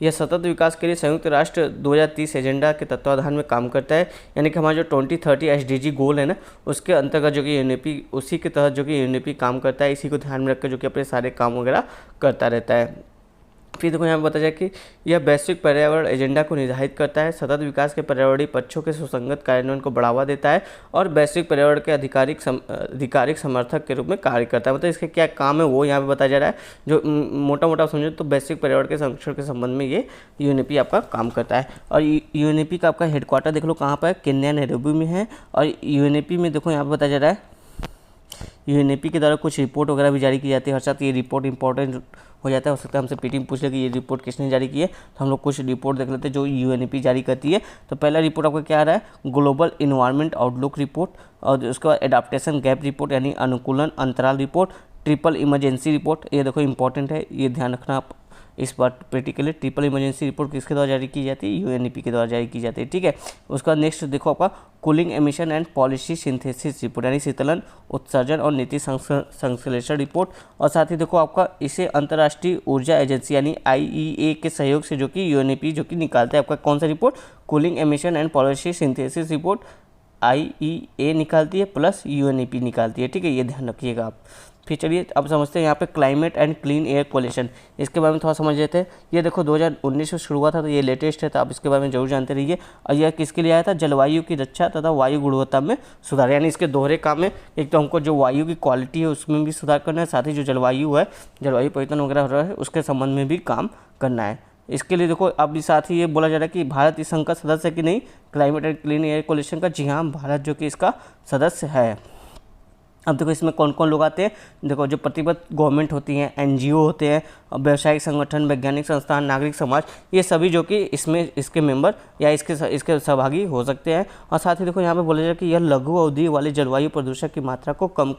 यह सतत विकास के लिए संयुक्त राष्ट्र 2030 एजेंडा के तत्वाधान में काम करता है। यानी कि हमारा जो 2030 SDG गोल है ना, उसके अंतर्गत जो कि UNEP उसी के तहत जो कि UNEP काम करता है, इसी को ध्यान में रखकर जो कि अपने सारे काम वगैरह करता रहता है। फिर देखो यहाँ पर बताया जाए कि यह वैश्विक पर्यावरण एजेंडा को निर्धारित करता है, सतत विकास के पर्यावरणीय पक्षों के सुसंगत कार्यान्वयन को बढ़ावा देता है और वैश्विक पर्यावरण के आधिकारिक समर्थक के रूप में कार्य करता है। मतलब इसके क्या काम है वो यहाँ पे बताया जा रहा है। जो मोटा समझो तो वैश्विक पर्यावरण के संरक्षण के संबंध में ये UNEP आपका काम करता है। और UNEP का आपका हेडक्वार्टर देख लो कहाँ पर है, केन्या नैरोबी में है। और UNEP में देखो यहाँ पर बताया जा रहा है UNEP के द्वारा कुछ रिपोर्ट वगैरह भी जारी की जाती है। हर साथ ये रिपोर्ट इंपॉर्टेंट हो जाता है। हो सकता है हमसे PT में पूछ ले कि ये रिपोर्ट किसने जारी की है, तो हम लोग कुछ रिपोर्ट देख लेते हैं जो UNEP जारी करती है। तो पहला रिपोर्ट आपका क्या आ रहा है, ग्लोबल इन्वायरमेंट आउटलुक रिपोर्ट, और उसके बाद एडाप्टेशन गैप रिपोर्ट यानी अनुकूलन अंतराल रिपोर्ट, ट्रिपल इमरजेंसी रिपोर्ट, ये देखो इंपॉर्टेंट है, ये ध्यान रखना आप इस बार प्रैक्टिकली। ट्रिपल इमरजेंसी रिपोर्ट किसके द्वारा जारी की जाती है, UNEP के द्वारा जारी की जाती है, ठीक है। उसका नेक्स्ट देखो आपका cooling emission and policy synthesis report यानी शीतलन उत्सर्जन और नीति संश्लेषण रिपोर्ट। और साथ ही देखो आपका इसे अंतर्राष्ट्रीय ऊर्जा एजेंसी यानी IEA के सहयोग से जो कि UNEP जो कि निकालता है आपका कौन सा report, cooling emission and policy synthesis report IEA निकालती है प्लस UNEP निकालती है, ठीक है, ये ध्यान रखिएगा आप। फिर चलिए अब समझते हैं यहाँ पे climate and clean air coalition, इसके बारे में थोड़ा समझ लेते हैं। ये देखो 2019 में शुरू हुआ था, तो ये लेटेस्ट है, तो आप इसके बारे में जरूर जानते रहिए। और यह किसके लिए आया था, जलवायु की रक्षा तथा वायु गुणवत्ता में सुधार, यानी इसके दोहरे काम है। एक तो हमको जो वायु की क्वालिटी है उसमें भी सुधार करना है, साथ ही जो जलवायु है, जलवायु परिवर्तन वगैरह हो रहा है उसके संबंध में भी काम करना है। इसके लिए देखो अब साथ ही ये बोला जा रहा है कि भारत इस संघ का सदस्य है कि नहीं, climate and clean air coalition का। जी हाँ, भारत जो कि इसका सदस्य है। अब देखो इसमें कौन कौन लोग आते हैं, देखो जो प्रतिबद्ध गवर्नमेंट होती हैं, NGO होते हैं, व्यावसायिक संगठन, वैज्ञानिक संस्थान, नागरिक समाज, ये सभी जो कि इसमें इसके मेंबर या इसके सहभागी हो सकते हैं। और साथ ही देखो यहाँ पे बोला जाए कि यह लघु अवधि वाले जलवायु प्रदूषण की मात्रा को कम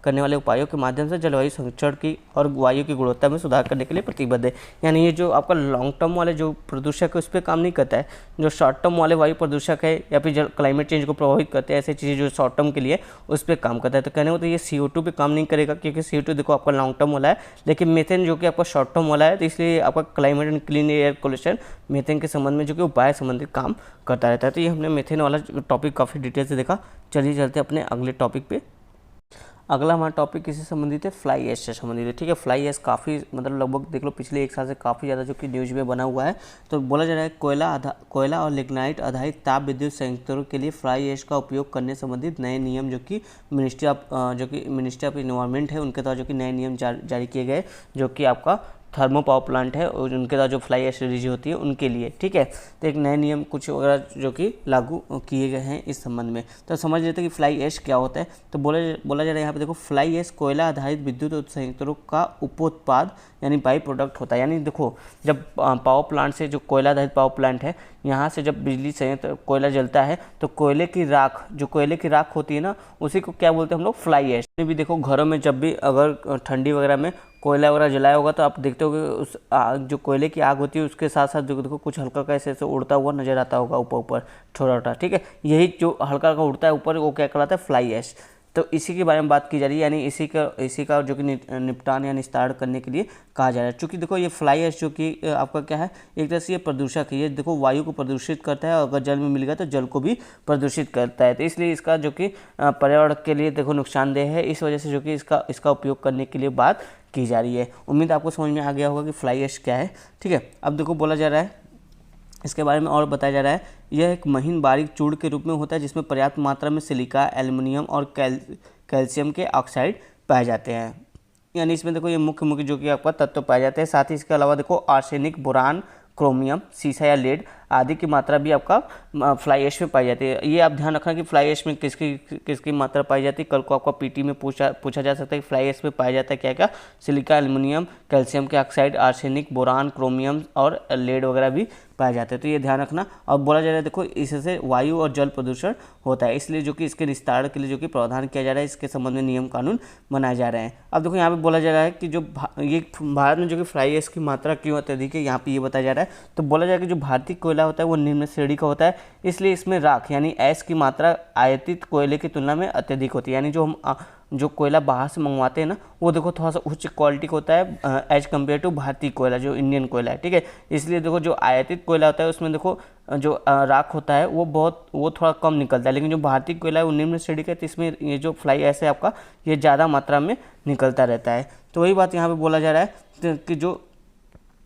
करने वाले उपायों के माध्यम से जलवायु संरक्षण की और वायु की गुणवत्ता में सुधार करने के लिए प्रतिबद्ध है। यानी ये जो आपका लॉन्ग टर्म वाले जो प्रदूषक है उस पर काम नहीं करता है, जो शॉर्ट टर्म वाले वायु प्रदूषक है या फिर क्लाइमेट चेंज को प्रभावित करते हैं ऐसी चीज़ें जो शॉर्ट टर्म के लिए उस पर काम करता है। तो कहने को तो ये CO2 पे काम नहीं करेगा, क्योंकि CO2 देखो आपका लॉन्ग टर्म वाला है, लेकिन मीथेन जो कि आपका शॉर्ट टर्म वाला है, तो इसलिए आपका climate and clean air pollution methane के संबंध में जो कि उपाय संबंधित काम करता रहता है। तो ये हमने मीथेन वाला टॉपिक काफ़ी डिटेल से देखा। चलिए चलते अपने अगले टॉपिक पे। अगला हमारा टॉपिक किससे संबंधित है, फ्लाई ऐश से संबंधित है। ठीक है, फ्लाई ऐश काफ़ी मतलब लगभग देख लो पिछले 1 साल से काफ़ी ज़्यादा जो कि न्यूज़ में बना हुआ है। तो बोला जा रहा है कोयला और लिग्नाइट आधारित ताप विद्युत संयंत्रों के लिए फ्लाई ऐश का उपयोग करने संबंधित नए नियम जो कि मिनिस्ट्री ऑफ इन्वायरमेंट है उनके द्वारा जो कि नए नियम जारी किए गए, जो कि आपका थर्मो पावर प्लांट है और उनके द्वारा जो फ्लाई ऐश रिलीज होती है उनके लिए। ठीक है, तो एक नए नियम कुछ वगैरह जो कि लागू किए गए हैं इस संबंध में। तो समझ लेते हैं कि फ्लाई ऐश क्या होता है। तो बोला जा रहा है यहाँ पे देखो, फ्लाई ऐश कोयला आधारित विद्युत संयंत्रों का उपोत्पाद यानी बाई प्रोडक्ट होता है। यानी देखो जब पावर प्लांट से जो कोयला आधारित पावर प्लांट है यहाँ से जब बिजली संयंत्र कोयला जलता है तो कोयले की राख होती है ना, उसी को क्या बोलते हैं हम लोग, फ्लाई ऐश। भी देखो घरों में जब भी अगर ठंडी वगैरह में कोयला वगैरह जलाया होगा तो आप देखते हो कि उस जो कोयले की आग होती है उसके साथ साथ जो देखो कुछ हल्का का ऐसे उड़ता हुआ नजर आता होगा ऊपर छोटा। ठीक है, यही जो हल्का का उड़ता है ऊपर वो क्या कहलाता है, फ्लाई ऐश। तो इसी के बारे में बात की जा रही है, यानी इसी का जो कि निपटान या निस्तारण करने के लिए कहा जा रहा है। चूँकि देखो ये फ्लाई ऐश जो कि आपका क्या है, एक तरह से ये प्रदूषक है, ये देखो वायु को प्रदूषित करता है और अगर जल में मिल गया तो जल को भी प्रदूषित करता है। तो इसलिए इसका जो कि पर्यावरण के लिए देखो नुकसानदेह है, इस वजह से जो कि इसका उपयोग करने के लिए बात की जा रही है। उम्मीद आपको समझ में आ गया होगा कि फ्लाई ऐश क्या है। ठीक है, अब देखो बोला जा रहा है इसके बारे में और बताया जा रहा है, यह एक महीन बारीक चूड़ के रूप में होता है जिसमें पर्याप्त मात्रा में सिलिका, एल्युमिनियम और कैल्शियम के ऑक्साइड पाए जाते हैं। यानी इसमें देखो ये मुख्य जो कि आपका तत्व पाए जाते हैं। साथ ही इसके अलावा देखो आर्सेनिक, बोरान, क्रोमियम, सीसा या लेड आदि की मात्रा भी आपका फ्लाई ऐश में पाई जाती है। ये आप ध्यान रखना कि फ्लाई ऐश में किसकी मात्रा पाई जाती है। कल को आपका पीटी में पूछा जा सकता है कि फ्लाई ऐश में पाया जाता है क्या क्या, सिलिका, एल्युमिनियम, कैल्शियम के ऑक्साइड, आर्सेनिक, बोरान, क्रोमियम और लेड वगैरह भी पाए जाते हैं। तो ये ध्यान रखना। और बोला जा रहा है देखो इससे वायु और जल प्रदूषण होता है, इसलिए जो कि इसके निस्तारण के लिए जो कि प्रावधान किया जा रहा है, इसके संबंध में नियम कानून बनाए जा रहे हैं। अब देखो यहाँ पे बोला जा रहा है कि जो ये भारत में जो कि फ्लाई ऐश की मात्रा क्यों अत्यधिक है, यहाँ पे ये बताया जा रहा है। तो बोला जा रहा है कि जो भारतीय कोयला होता है वो निम्न श्रेणी का होता है, इसलिए इसमें राख यानी ऐश की मात्रा आयातित कोयले की तुलना में अत्यधिक होती है। यानी जो हम जो कोयला बाहर से मंगवाते हैं ना वो देखो थोड़ा सा उच्च क्वालिटी का होता है एज कम्पेयर टू भारतीय कोयला जो इंडियन कोयला है। ठीक है, इसलिए देखो जो आयातित कोयला होता है उसमें देखो जो राख होता है वो थोड़ा कम निकलता है, लेकिन जो भारतीय कोयला है वो निम्न श्रेणी का है, तो इसमें ये जो फ्लाई ऐश है आपका ये ज़्यादा मात्रा में निकलता रहता है। तो वही बात यहाँ पर बोला जा रहा है कि जो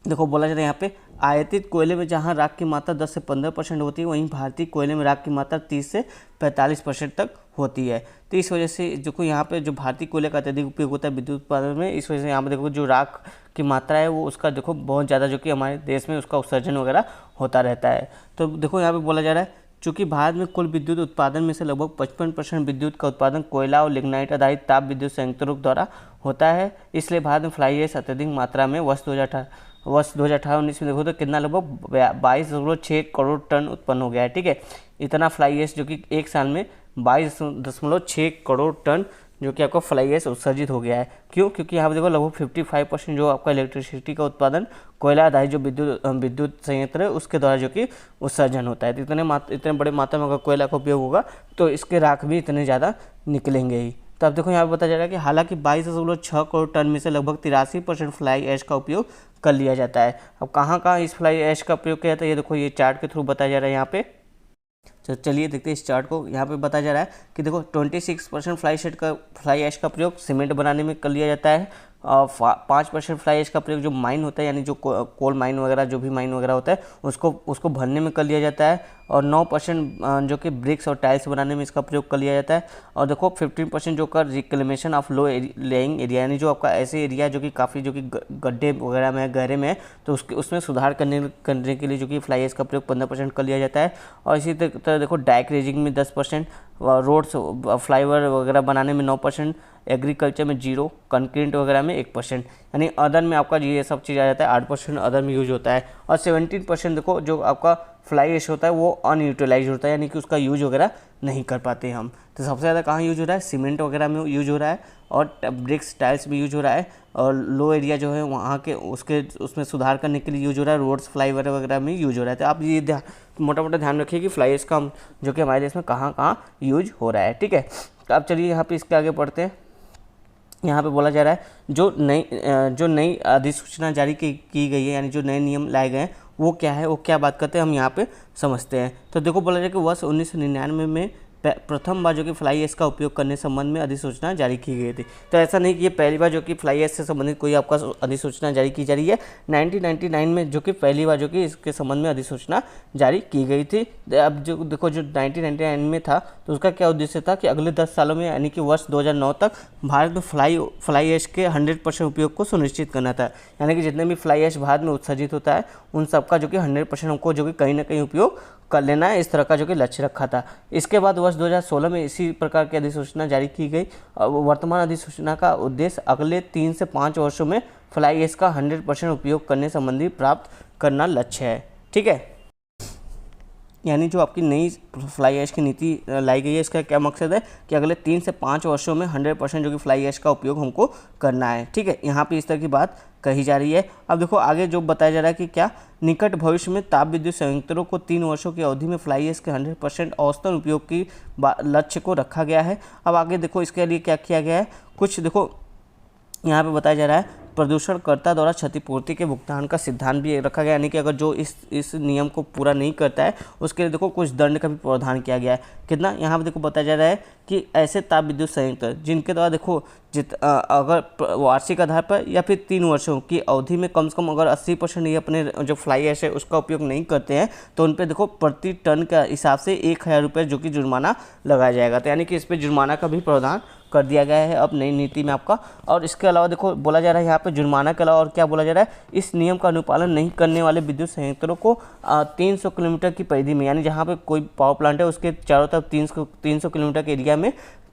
देखो बोला जाता है यहाँ पे आयातित कोयले में जहाँ राख की मात्रा 10 से 15% होती है, वहीं भारतीय कोयले में राख की मात्रा 30 से 45% तक होती है। तो इस वजह से देखो यहाँ पे जो भारतीय कोयले का अत्यधिक उपयोग होता है विद्युत उत्पादन में, इस वजह से यहाँ पे देखो जो राख की मात्रा है वो उसका देखो बहुत ज़्यादा जो कि हमारे देश में उसका उत्सर्जन वगैरह होता रहता है। तो देखो यहाँ पर बोला जा रहा है चूँकि भारत में कुल विद्युत उत्पादन में से लगभग 55% विद्युत का उत्पादन कोयला और लिग्नाइट आधारित ताप विद्युत संयंत्रों द्वारा होता है, इसलिए भारत में फ्लाई ऐश अत्यधिक मात्रा में वर्ष 2018-19 में देखो तो कितना लगभग 22.6 करोड़ टन उत्पन्न हो गया है। ठीक है, इतना फ्लाई ऐश जो कि एक साल में 22.6 करोड़ टन जो कि आपका फ्लाई ऐश उत्सर्जित हो गया है। क्यों? क्योंकि यहाँ पर देखो लगभग 55% जो आपका इलेक्ट्रिसिटी का उत्पादन कोयला आधारित जो विद्युत संयंत्र है उसके द्वारा जो कि उत्सर्जन होता है। तो इतने बड़े मात्रा में अगर कोयला का उपयोग होगा तो इसके राख भी इतने ज़्यादा निकलेंगे ही। तो अब देखो यहाँ पर बताया जा रहा है कि हालांकि 22.6 करोड़ टन में से लगभग 83% फ्लाई ऐश का उपयोग कर लिया जाता है। अब कहाँ इस फ्लाई ऐश का प्रयोग किया जाता है ये देखो ये चार्ट के थ्रू बताया जा रहा है यहाँ पे। तो चलिए देखते हैं इस चार्ट को। यहाँ पे बताया जा रहा है कि देखो 26% फ्लाई ऐश का प्रयोग सीमेंट बनाने में कर लिया जाता है, और 5% फ्लाई ऐश का प्रयोग जो माइन होता है यानी जो कोल माइन वगैरह जो भी माइन वगैरह होता है उसको भरने में कर लिया जाता है, और 9% जो कि ब्रिक्स और टाइल्स बनाने में इसका प्रयोग कर लिया जाता है। और देखो 15% जो का reclamation of low laying area यानी जो आपका ऐसे एरिया जो कि काफ़ी जो कि गड्ढे वगैरह में गहरे में है तो उसमें सुधार करने के लिए जो कि फ्लाई ऐश का प्रयोग 15% कर लिया जाता है। और इसी तरह देखो डाइक रेजिंग में 10%, रोड्स फ्लाईओवर वगैरह बनाने में 9%, एग्रीकल्चर में 0%, कंक्रीट वगैरह में 1%, यानी अदर में आपका ये सब चीज़ आ जाता है 8% अदर में यूज होता है। और 17% देखो जो आपका फ्लाई ऐश होता है वो अनयूटिलाइज होता है, यानी कि उसका यूज वगैरह नहीं कर पाते हम। तो सबसे ज़्यादा कहाँ यूज हो रहा है, सीमेंट वगैरह में यूज हो रहा है, और ब्रिक्स टाइल्स में यूज हो रहा है, और लो एरिया जो है वहाँ के उसमें सुधार करने के लिए यूज हो रहा है, रोड्स फ्लाई वगैरह में यूज हो रहा है। तो आप ये मोटा मोटा ध्यान रखिए कि फ्लाई ऐश का जो कि हमारे देश में कहाँ कहाँ यूज हो रहा है, ठीक है। तो अब चलिए यहाँ पे इसके आगे पढ़ते हैं। यहाँ पे बोला जा रहा है जो नई अधिसूचना जारी की गई है, यानी जो नए नियम लाए गए हैं वो क्या है, वो क्या बात करते हैं हम यहाँ पे समझते हैं। तो देखो बोला जाए कि वर्ष 1999 में प्रथम बार जो कि फ्लाई ऐश का उपयोग करने संबंध में अधिसूचना जारी की गई थी। तो ऐसा नहीं कि ये पहली बार जो कि फ्लाई ऐश से संबंधित कोई आपका अधिसूचना जारी की जा रही है। 1999 में जो कि पहली बार जो कि इसके संबंध में अधिसूचना जारी की गई थी। अब जो देखो जो 1999 में था तो उसका क्या उद्देश्य था कि अगले 10 सालों में यानी कि वर्ष 2009 तक भारत में फ्लाई ऐश के 100% उपयोग को सुनिश्चित करना था। यानी कि जितने भी फ्लाई ऐश भारत में उत्सर्जित होता है उन सबका जो कि 100% हमको जो कि कहीं ना कहीं उपयोग कर लेना है, इस तरह का जो कि लक्ष्य रखा था। इसके बाद वर्ष 2016 में इसी प्रकार की अधिसूचना जारी की गई। वर्तमान अधिसूचना का उद्देश्य अगले 3 से 5 वर्षों में फ्लाई ऐश का 100% उपयोग करने संबंधी प्राप्त करना लक्ष्य है, ठीक है। यानी जो आपकी नई फ्लाई ऐश की नीति लाई गई है, इसका क्या मकसद है कि अगले 3 से 5 वर्षों में 100% जो कि फ्लाई ऐश का उपयोग हमको करना है, ठीक है। यहाँ पे इस तरह की बात कही जा रही है। अब देखो आगे जो बताया जा रहा है कि क्या निकट भविष्य में ताप विद्युत संयंत्रों को 3 वर्षों की अवधि में फ्लाई ऐश के 100% औसतन उपयोग की लक्ष्य को रखा गया है। अब आगे देखो इसके लिए क्या किया गया है, कुछ देखो यहाँ पे बताया जा रहा है प्रदूषणकर्ता द्वारा क्षतिपूर्ति के भुगतान का सिद्धांत भी रखा गया, यानी कि अगर जो इस नियम को पूरा नहीं करता है उसके लिए देखो कुछ दंड का भी प्रावधान किया गया है। कितना यहाँ पे देखो बताया जा रहा है कि ऐसे ताप विद्युत संयंत्र जिनके द्वारा देखो अगर वार्षिक आधार पर या फिर 3 वर्षों की अवधि में कम से कम अगर 80% ये अपने जो फ्लाई ऐश है उसका उपयोग नहीं करते हैं तो उन पर देखो प्रति टन का हिसाब से 1000 रुपये जो कि जुर्माना लगाया जाएगा। तो यानी कि इस पर जुर्माना का भी प्रावधान कर दिया गया है अब नई नीति में आपका। और इसके अलावा देखो बोला जा रहा है यहाँ पे जुर्माना के अलावा और क्या बोला जा रहा है, इस नियम का अनुपालन नहीं करने वाले विद्युत संयंत्रों को 300 किलोमीटर की परिधि में, यानी जहाँ पे कोई पावर प्लांट है उसके चारों तरफ 300 किलोमीटर के एरिया में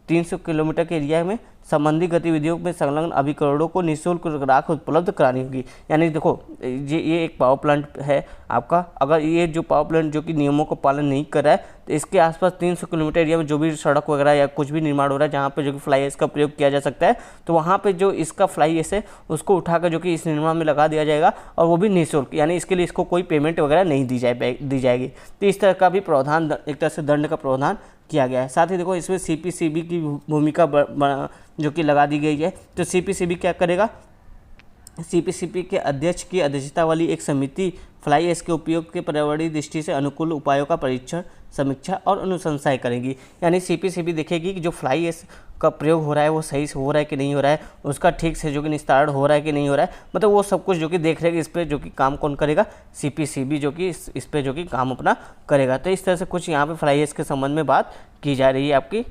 300 किलोमीटर के एरिया में संबंधी गतिविधियों में संलग्न अभिकरणों को निःशुल्क राख उपलब्ध करानी होगी। यानी देखो ये एक पावर प्लांट है आपका, अगर ये जो पावर प्लांट जो कि नियमों को पालन नहीं कर रहा है तो इसके आसपास 300 किलोमीटर एरिया में जो भी सड़क वगैरह या कुछ भी निर्माण हो रहा है जहाँ पे जो कि फ्लाई ऐश का प्रयोग किया जा सकता है, तो वहाँ पे जो इसका फ्लाई ऐश है उसको उठाकर जो कि इस निर्माण में लगा दिया जाएगा, और वो भी निःशुल्क, यानी इसके लिए इसको कोई पेमेंट वगैरह नहीं दी जाएगी। तो इस तरह का भी प्रावधान, एक तरह से दंड का प्रावधान किया गया है। साथ ही देखो इसमें सीपीसीबी की भूमिका जो कि लगा दी गई है। तो सीपीसीबी क्या करेगा, सीपीसीबी के अध्यक्ष की अध्यक्षता वाली एक समिति फ्लाई ऐश के उपयोग के पर्यावरणीय दृष्टि से अनुकूल उपायों का परीक्षण, समीक्षा और अनुशंसाएं करेगी। यानी सीपीसीबी देखेगी कि जो फ्लाई ऐश का प्रयोग हो रहा है वो सही से हो रहा है कि नहीं हो रहा है, उसका ठीक से जो कि निस्तारण हो रहा है कि नहीं हो रहा है, मतलब वो सब कुछ जो कि देख रहेगी। इस पर जो कि काम कौन करेगा, सीपीसीबी जो कि इस पर जो कि काम अपना करेगा। तो इस तरह से कुछ यहाँ पे फ्लाई ऐश के संबंध में बात की जा रही है आपकी।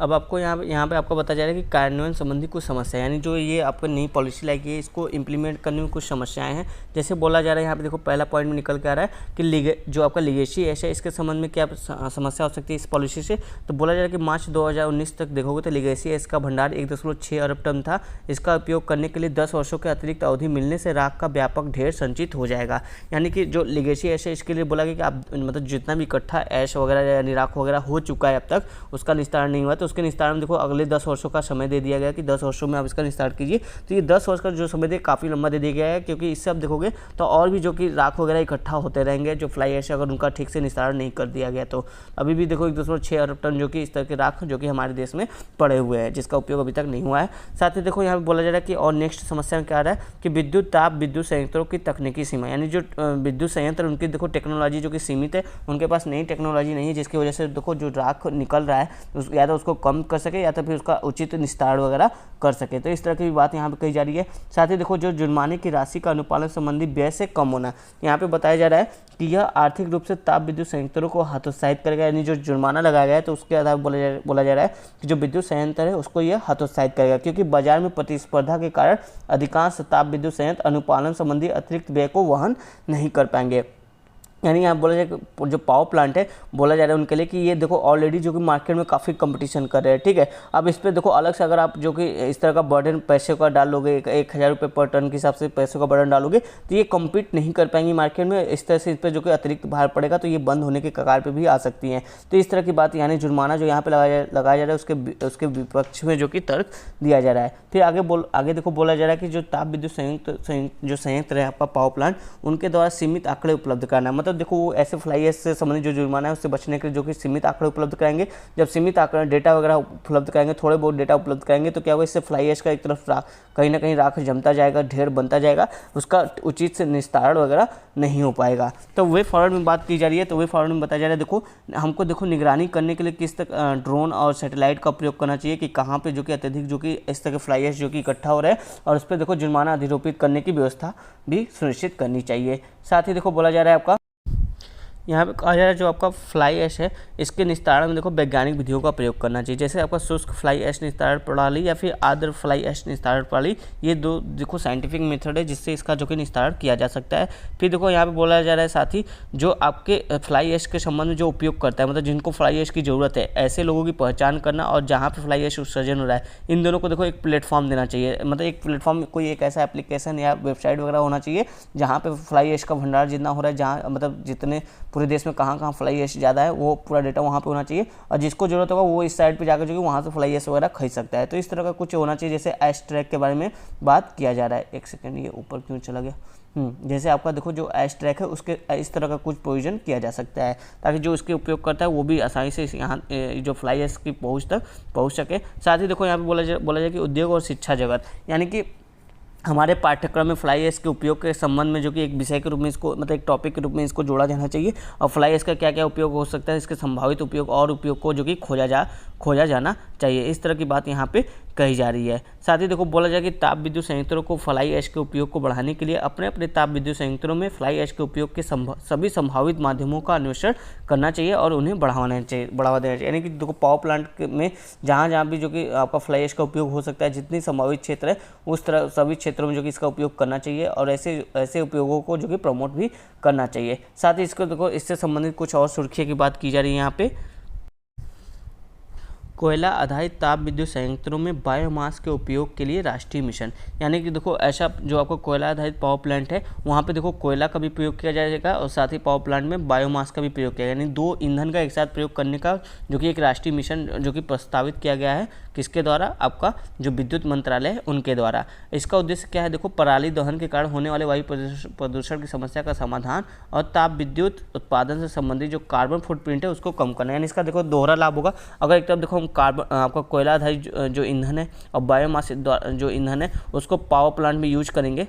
अब आपको यहाँ पे आपको बताया जा रहा है कि कार्यान्वयन संबंधी कुछ समस्या, यानी जो ये आपको नई पॉलिसी लाई गई है इसको इम्प्लीमेंट करने में कुछ समस्याएं हैं। जैसे बोला जा रहा है यहाँ पे देखो पहला पॉइंट में निकल के आ रहा है कि जो आपका लीगेसी ऐश है इसके संबंध में क्या समस्या हो सकती है इस पॉलिसी से। तो बोला जा रहा है कि मार्च 2019 तक देखोगे तो लीगेसी ऐश का भंडार 1.6 अरब टन था। इसका उपयोग करने के लिए 10 वर्षों के अतिरिक्त अवधि मिलने से राख का व्यापक ढेर संचित हो जाएगा। यानी कि जो लीगेसी ऐश है इसके लिए बोला गया कि आप मतलब जितना भी इकट्ठा ऐश वगैरह यानी राख वगैरह हो चुका है अब तक उसका निस्तारण नहीं हुआ, तो उसके निस्तारण में देखो अगले 10 वर्षों का समय दे दिया गया कि 10 वर्षों में आप इसका निस्तारण कीजिए। तो ये 10 वर्ष का जो समय काफ़ी लंबा दे दिया गया है, क्योंकि इससे आप देखोगे तो और भी जो कि राख वगैरह इकट्ठा होते रहेंगे जो फ्लाई ऐश अगर उनका ठीक से निस्तारण नहीं कर दिया गया। तो अभी भी देखो 1.6 अरब टन जो कि इस तरह के राख जो कि हमारे देश में पड़े हुए हैं जिसका उपयोग अभी तक नहीं हुआ है। साथ ही देखो यहाँ पे बोला जा रहा है कि और नेक्स्ट समस्या में क्या आ रहा है कि विद्युत ताप विद्युत संयंत्रों की तकनीकी सीमा, यानी जो विद्युत संयंत्र उनकी देखो टेक्नोलॉजी जो कि सीमित है, उनके पास नई टेक्नोलॉजी नहीं है, जिसकी वजह से देखो जो राख निकल रहा है या तो उसको कम कर सके या तो फिर उसका उचित निस्तारण वगैरह कर सके। तो इस तरह की बात यहाँ पे कही जा रही है। साथ ही देखो जो जुर्माने की राशि का अनुपालन संबंधी व्यय से कम होना, यहाँ पे बताया जा रहा है कि यह आर्थिक रूप से ताप विद्युत संयंत्रों को हतोत्साहित करेगा। यानी जो जुर्माना लगाया गया है तो उसके आधार पर बोला जा रहा है कि जो विद्युत संयंत्र है उसको यह हतोत्साहित करेगा, क्योंकि बाजार में प्रतिस्पर्धा के कारण अधिकांश ताप विद्युत संयंत्र अनुपालन संबंधी अतिरिक्त व्यय को वहन नहीं कर पाएंगे। यानी यहाँ बोला जाए कि जो पावर प्लांट है बोला जा रहा है उनके लिए कि ये देखो ऑलरेडी जो कि मार्केट में काफ़ी कंपटीशन कर रहे हैं, ठीक है। अब इस पर देखो अलग से अगर आप जो कि इस तरह का बर्डन पैसे का डालोगे, 1,000 रुपये पर टन के हिसाब से पैसों का बर्डन डालोगे तो ये कम्पीट नहीं कर पाएंगी मार्केट में। इस तरह से इस पर जो कि अतिरिक्त भार पड़ेगा तो ये बंद होने के कगार पर भी आ सकती हैं। तो इस तरह की बात, यानी जुर्माना जो यहाँ पर लगाया जा रहा है उसके विपक्ष में जो कि तर्क दिया जा रहा है। फिर आगे देखो बोला जा रहा है कि जो ताप विद्युत संयंत्र है आपका पावर प्लांट, उनके द्वारा सीमित आंकड़े उपलब्ध कराना। मतलब देखो वो ऐसे फ्लाई ऐश से संबंधित जो जुर्माना है उससे बचने के लिए जो कि सीमित आंकड़े उपलब्ध कराएंगे। जब सीमित आंकड़े डेटा वगैरह उपलब्ध कराएंगे, थोड़े बहुत डेटा उपलब्ध कराएंगे, तो क्या होगा, इससे फ्लाई ऐश का एक तरफ कहीं ना कहीं राख जमता जाएगा, ढेर बनता जाएगा, उसका उचित से निस्तारण वगैरह नहीं हो पाएगा। तो वे फॉरवर्ड में बात की जा रही है। तो वे फॉरवर्ड में बताया जा रहा है देखो हमको देखो निगरानी करने के लिए किस तक ड्रोन और सैटेलाइट का प्रयोग करना चाहिए कि कहाँ पे जो कि अत्यधिक जो कि इस तरह के फ्लाई ऐश जो कि इकट्ठा हो रहा है, और उस पर देखो जुर्माना अधिरोपित करने की व्यवस्था भी सुनिश्चित करनी चाहिए। साथ ही देखो बोला जा रहा है आपका यहाँ पे कहा जा रहा है जो आपका फ्लाई ऐश है इसके निस्तारण में देखो वैज्ञानिक विधियों का प्रयोग करना चाहिए। जैसे आपका शुष्क फ्लाई ऐश निस्तारण प्रणाली या फिर आर्द्र फ्लाई ऐश निस्तारण प्रणाली, ये दो देखो साइंटिफिक मेथड है जिससे इसका जो कि निस्तारण किया जा सकता है। फिर देखो यहाँ पे बोला जा रहा है साथ ही जो आपके फ्लाई ऐश के संबंध में जो उपयोग करता है, मतलब जिनको फ्लाई ऐश की ज़रूरत है, ऐसे लोगों की पहचान करना और जहाँ पर फ्लाई ऐश उत्सर्जन हो रहा है, इन दोनों को देखो एक प्लेटफॉर्म देना चाहिए। मतलब एक प्लेटफॉर्म, कोई एक ऐसा एप्लीकेशन या वेबसाइट वगैरह होना चाहिए जहाँ पे फ्लाई ऐश का भंडार जितना हो रहा है, जहाँ मतलब जितने पूरे देश में कहाँ कहाँ फ्लाई ऐश ज़्यादा है वो पूरा डेटा वहाँ पे होना चाहिए, और जिसको जरूरत होगा वो इस साइट पे जाकर जो कि वहाँ से फ्लाई ऐश वगैरह खरीद सकता है। तो इस तरह का कुछ होना चाहिए। जैसे ऐश ट्रैक के बारे में बात किया जा रहा है। एक सेकेंड, ये ऊपर क्यों चला गया। जैसे आपका देखो जो ऐश ट्रैक है उसके इस तरह का कुछ प्रोविजन किया जा सकता है ताकि जो इसके उपयोग करता है वो भी आसानी से यहाँ जो फ्लाई ऐश की पहुँच तक पहुँच सके। साथ ही देखो यहाँ पे बोला जाए कि उद्योग और शिक्षा जगत, यानी कि हमारे पाठ्यक्रम में फ्लाई ऐश के उपयोग के संबंध में जो कि एक विषय के रूप में इसको, मतलब एक टॉपिक के रूप में इसको जोड़ा जाना चाहिए, और फ्लाई ऐश का क्या क्या उपयोग हो सकता है, इसके संभावित उपयोग और उपयोग को जो कि खोजा जाना चाहिए। इस तरह की बात यहाँ पे कही जा रही है। साथ ही देखो बोला जाए कि ताप विद्युत संयंत्रों को फ्लाई ऐश के उपयोग को बढ़ाने के लिए अपने अपने ताप विद्युत संयंत्रों में फ्लाई ऐश के उपयोग के सभी संभावित माध्यमों का अन्वेषण करना चाहिए और उन्हें बढ़ावा देना चाहिए। यानी कि देखो पावर प्लांट में जहाँ भी जो कि आपका फ्लाई ऐश का उपयोग हो सकता है, जितनी संभावित क्षेत्र है उस तरह सभी क्षेत्रों में जो कि इसका उपयोग करना चाहिए, और ऐसे उपयोगों को जो कि प्रमोट भी करना चाहिए। साथ ही इसको देखो इससे संबंधित कुछ और सुर्खियों की बात की जा रही है यहाँ पे। कोयला आधारित ताप विद्युत संयंत्रों में बायोमास के उपयोग के लिए राष्ट्रीय मिशन, यानी कि देखो ऐसा जो आपको कोयला आधारित पावर प्लांट है वहाँ पे देखो कोयला का भी प्रयोग किया जाएगा और साथ ही पावर प्लांट में बायोमास का भी प्रयोग किया जाएगा, यानी दो ईंधन का एक साथ प्रयोग करने का जो कि एक राष्ट्रीय मिशन जो कि प्रस्तावित किया गया है। किसके द्वारा? आपका जो विद्युत मंत्रालय है उनके द्वारा। इसका उद्देश्य क्या है? देखो पराली दहन के कारण होने वाले वायु प्रदूषण की समस्या का समाधान और ताप विद्युत उत्पादन से संबंधित जो कार्बन फुटप्रिंट है उसको कम करना। यानी इसका देखो दोहरा लाभ होगा। अगर एक तरफ देखो हम कार्बन आपका कोयला आधारित जो ईंधन है और बायोमास जो ईंधन है उसको पावर प्लांट में यूज करेंगे,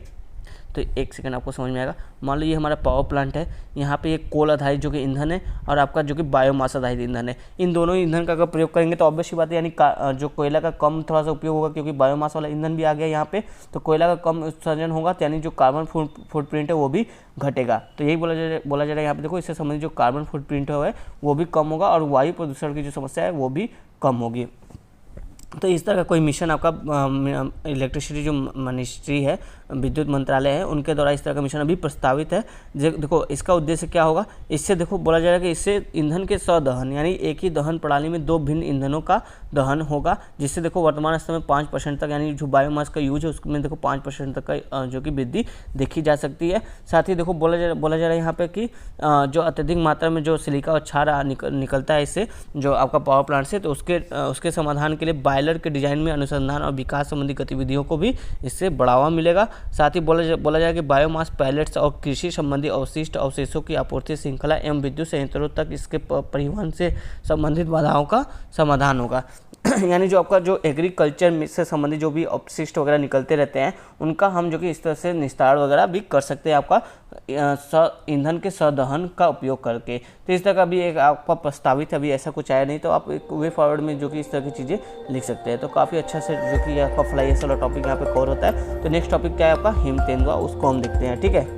तो एक सेकंड आपको समझ में आएगा। मान लो ये हमारा पावर प्लांट है, यहाँ पे एक कोल आधारित जो कि ईंधन है और आपका जो कि बायोमास आधारित ईंधन है, इन दोनों ईंधन का अगर प्रयोग करेंगे तो ऑब्वियस बात है, यानी जो कोयला का कम थोड़ा सा उपयोग होगा क्योंकि बायोमास वाला ईंधन भी आ गया यहाँ पे, तो कोयला का कम उत्सर्जन होगा, तो यानी जो कार्बन फुटप्रिंट है वो भी घटेगा। तो यही बोला जा रहा है यहाँ पे। देखो इससे संबंधित जो कार्बन फुटप्रिंट है वो भी कम होगा और वायु प्रदूषण की जो समस्या है वो भी कम होगी। तो इस तरह का कोई मिशन आपका इलेक्ट्रिसिटी जो मिनिस्ट्री है, विद्युत मंत्रालय है, उनके द्वारा इस तरह का मिशन अभी प्रस्तावित है। देखो इसका उद्देश्य क्या होगा, इससे देखो बोला जा रहा है कि इससे ईंधन के स्वदहन, यानी एक ही दहन प्रणाली में दो भिन्न ईंधनों का दहन होगा, जिससे देखो वर्तमान स्तर में 5% तक, यानी जो बायोमास का यूज है उसमें देखो 5% तक का जो कि वृद्धि देखी जा सकती है। साथ ही देखो बोला जा रहा है यहाँ पे कि जो अत्यधिक मात्रा में जो सिलिका और क्षार निकलता है इससे जो आपका पावर प्लांट से, तो उसके समाधान के लिए बॉयलर के डिजाइन में अनुसंधान और विकास संबंधी गतिविधियों को भी इससे बढ़ावा मिलेगा। साथ ही बोला जाए कि बायोमास पैलेट्स और कृषि संबंधी अवशिष्ट अवशेषों की आपूर्ति श्रृंखला एवं विद्युत संयंत्रों तक इसके परिवहन से संबंधित बाधाओं का समाधान होगा। यानी जो आपका जो एग्रीकल्चर से संबंधित जो भी अपशिष्ट वगैरह निकलते रहते हैं उनका हम जो कि इस तरह से निस्तारण वगैरह भी कर सकते हैं आपका ईंधन के सदहन का उपयोग करके। तो इस तरह का भी एक आपका प्रस्तावित है, अभी ऐसा कुछ आया नहीं, तो आप एक वे फॉरवर्ड में जो कि इस तरह की चीज़ें लिख सकते हैं। तो काफ़ी अच्छा से जो कि आपका फ्लाई ऐश वाला टॉपिक यहाँ पे कवर होता है। तो नेक्स्ट टॉपिक क्या है आपका? हिम तेंदुआ, उसको हम देखते हैं, ठीक है।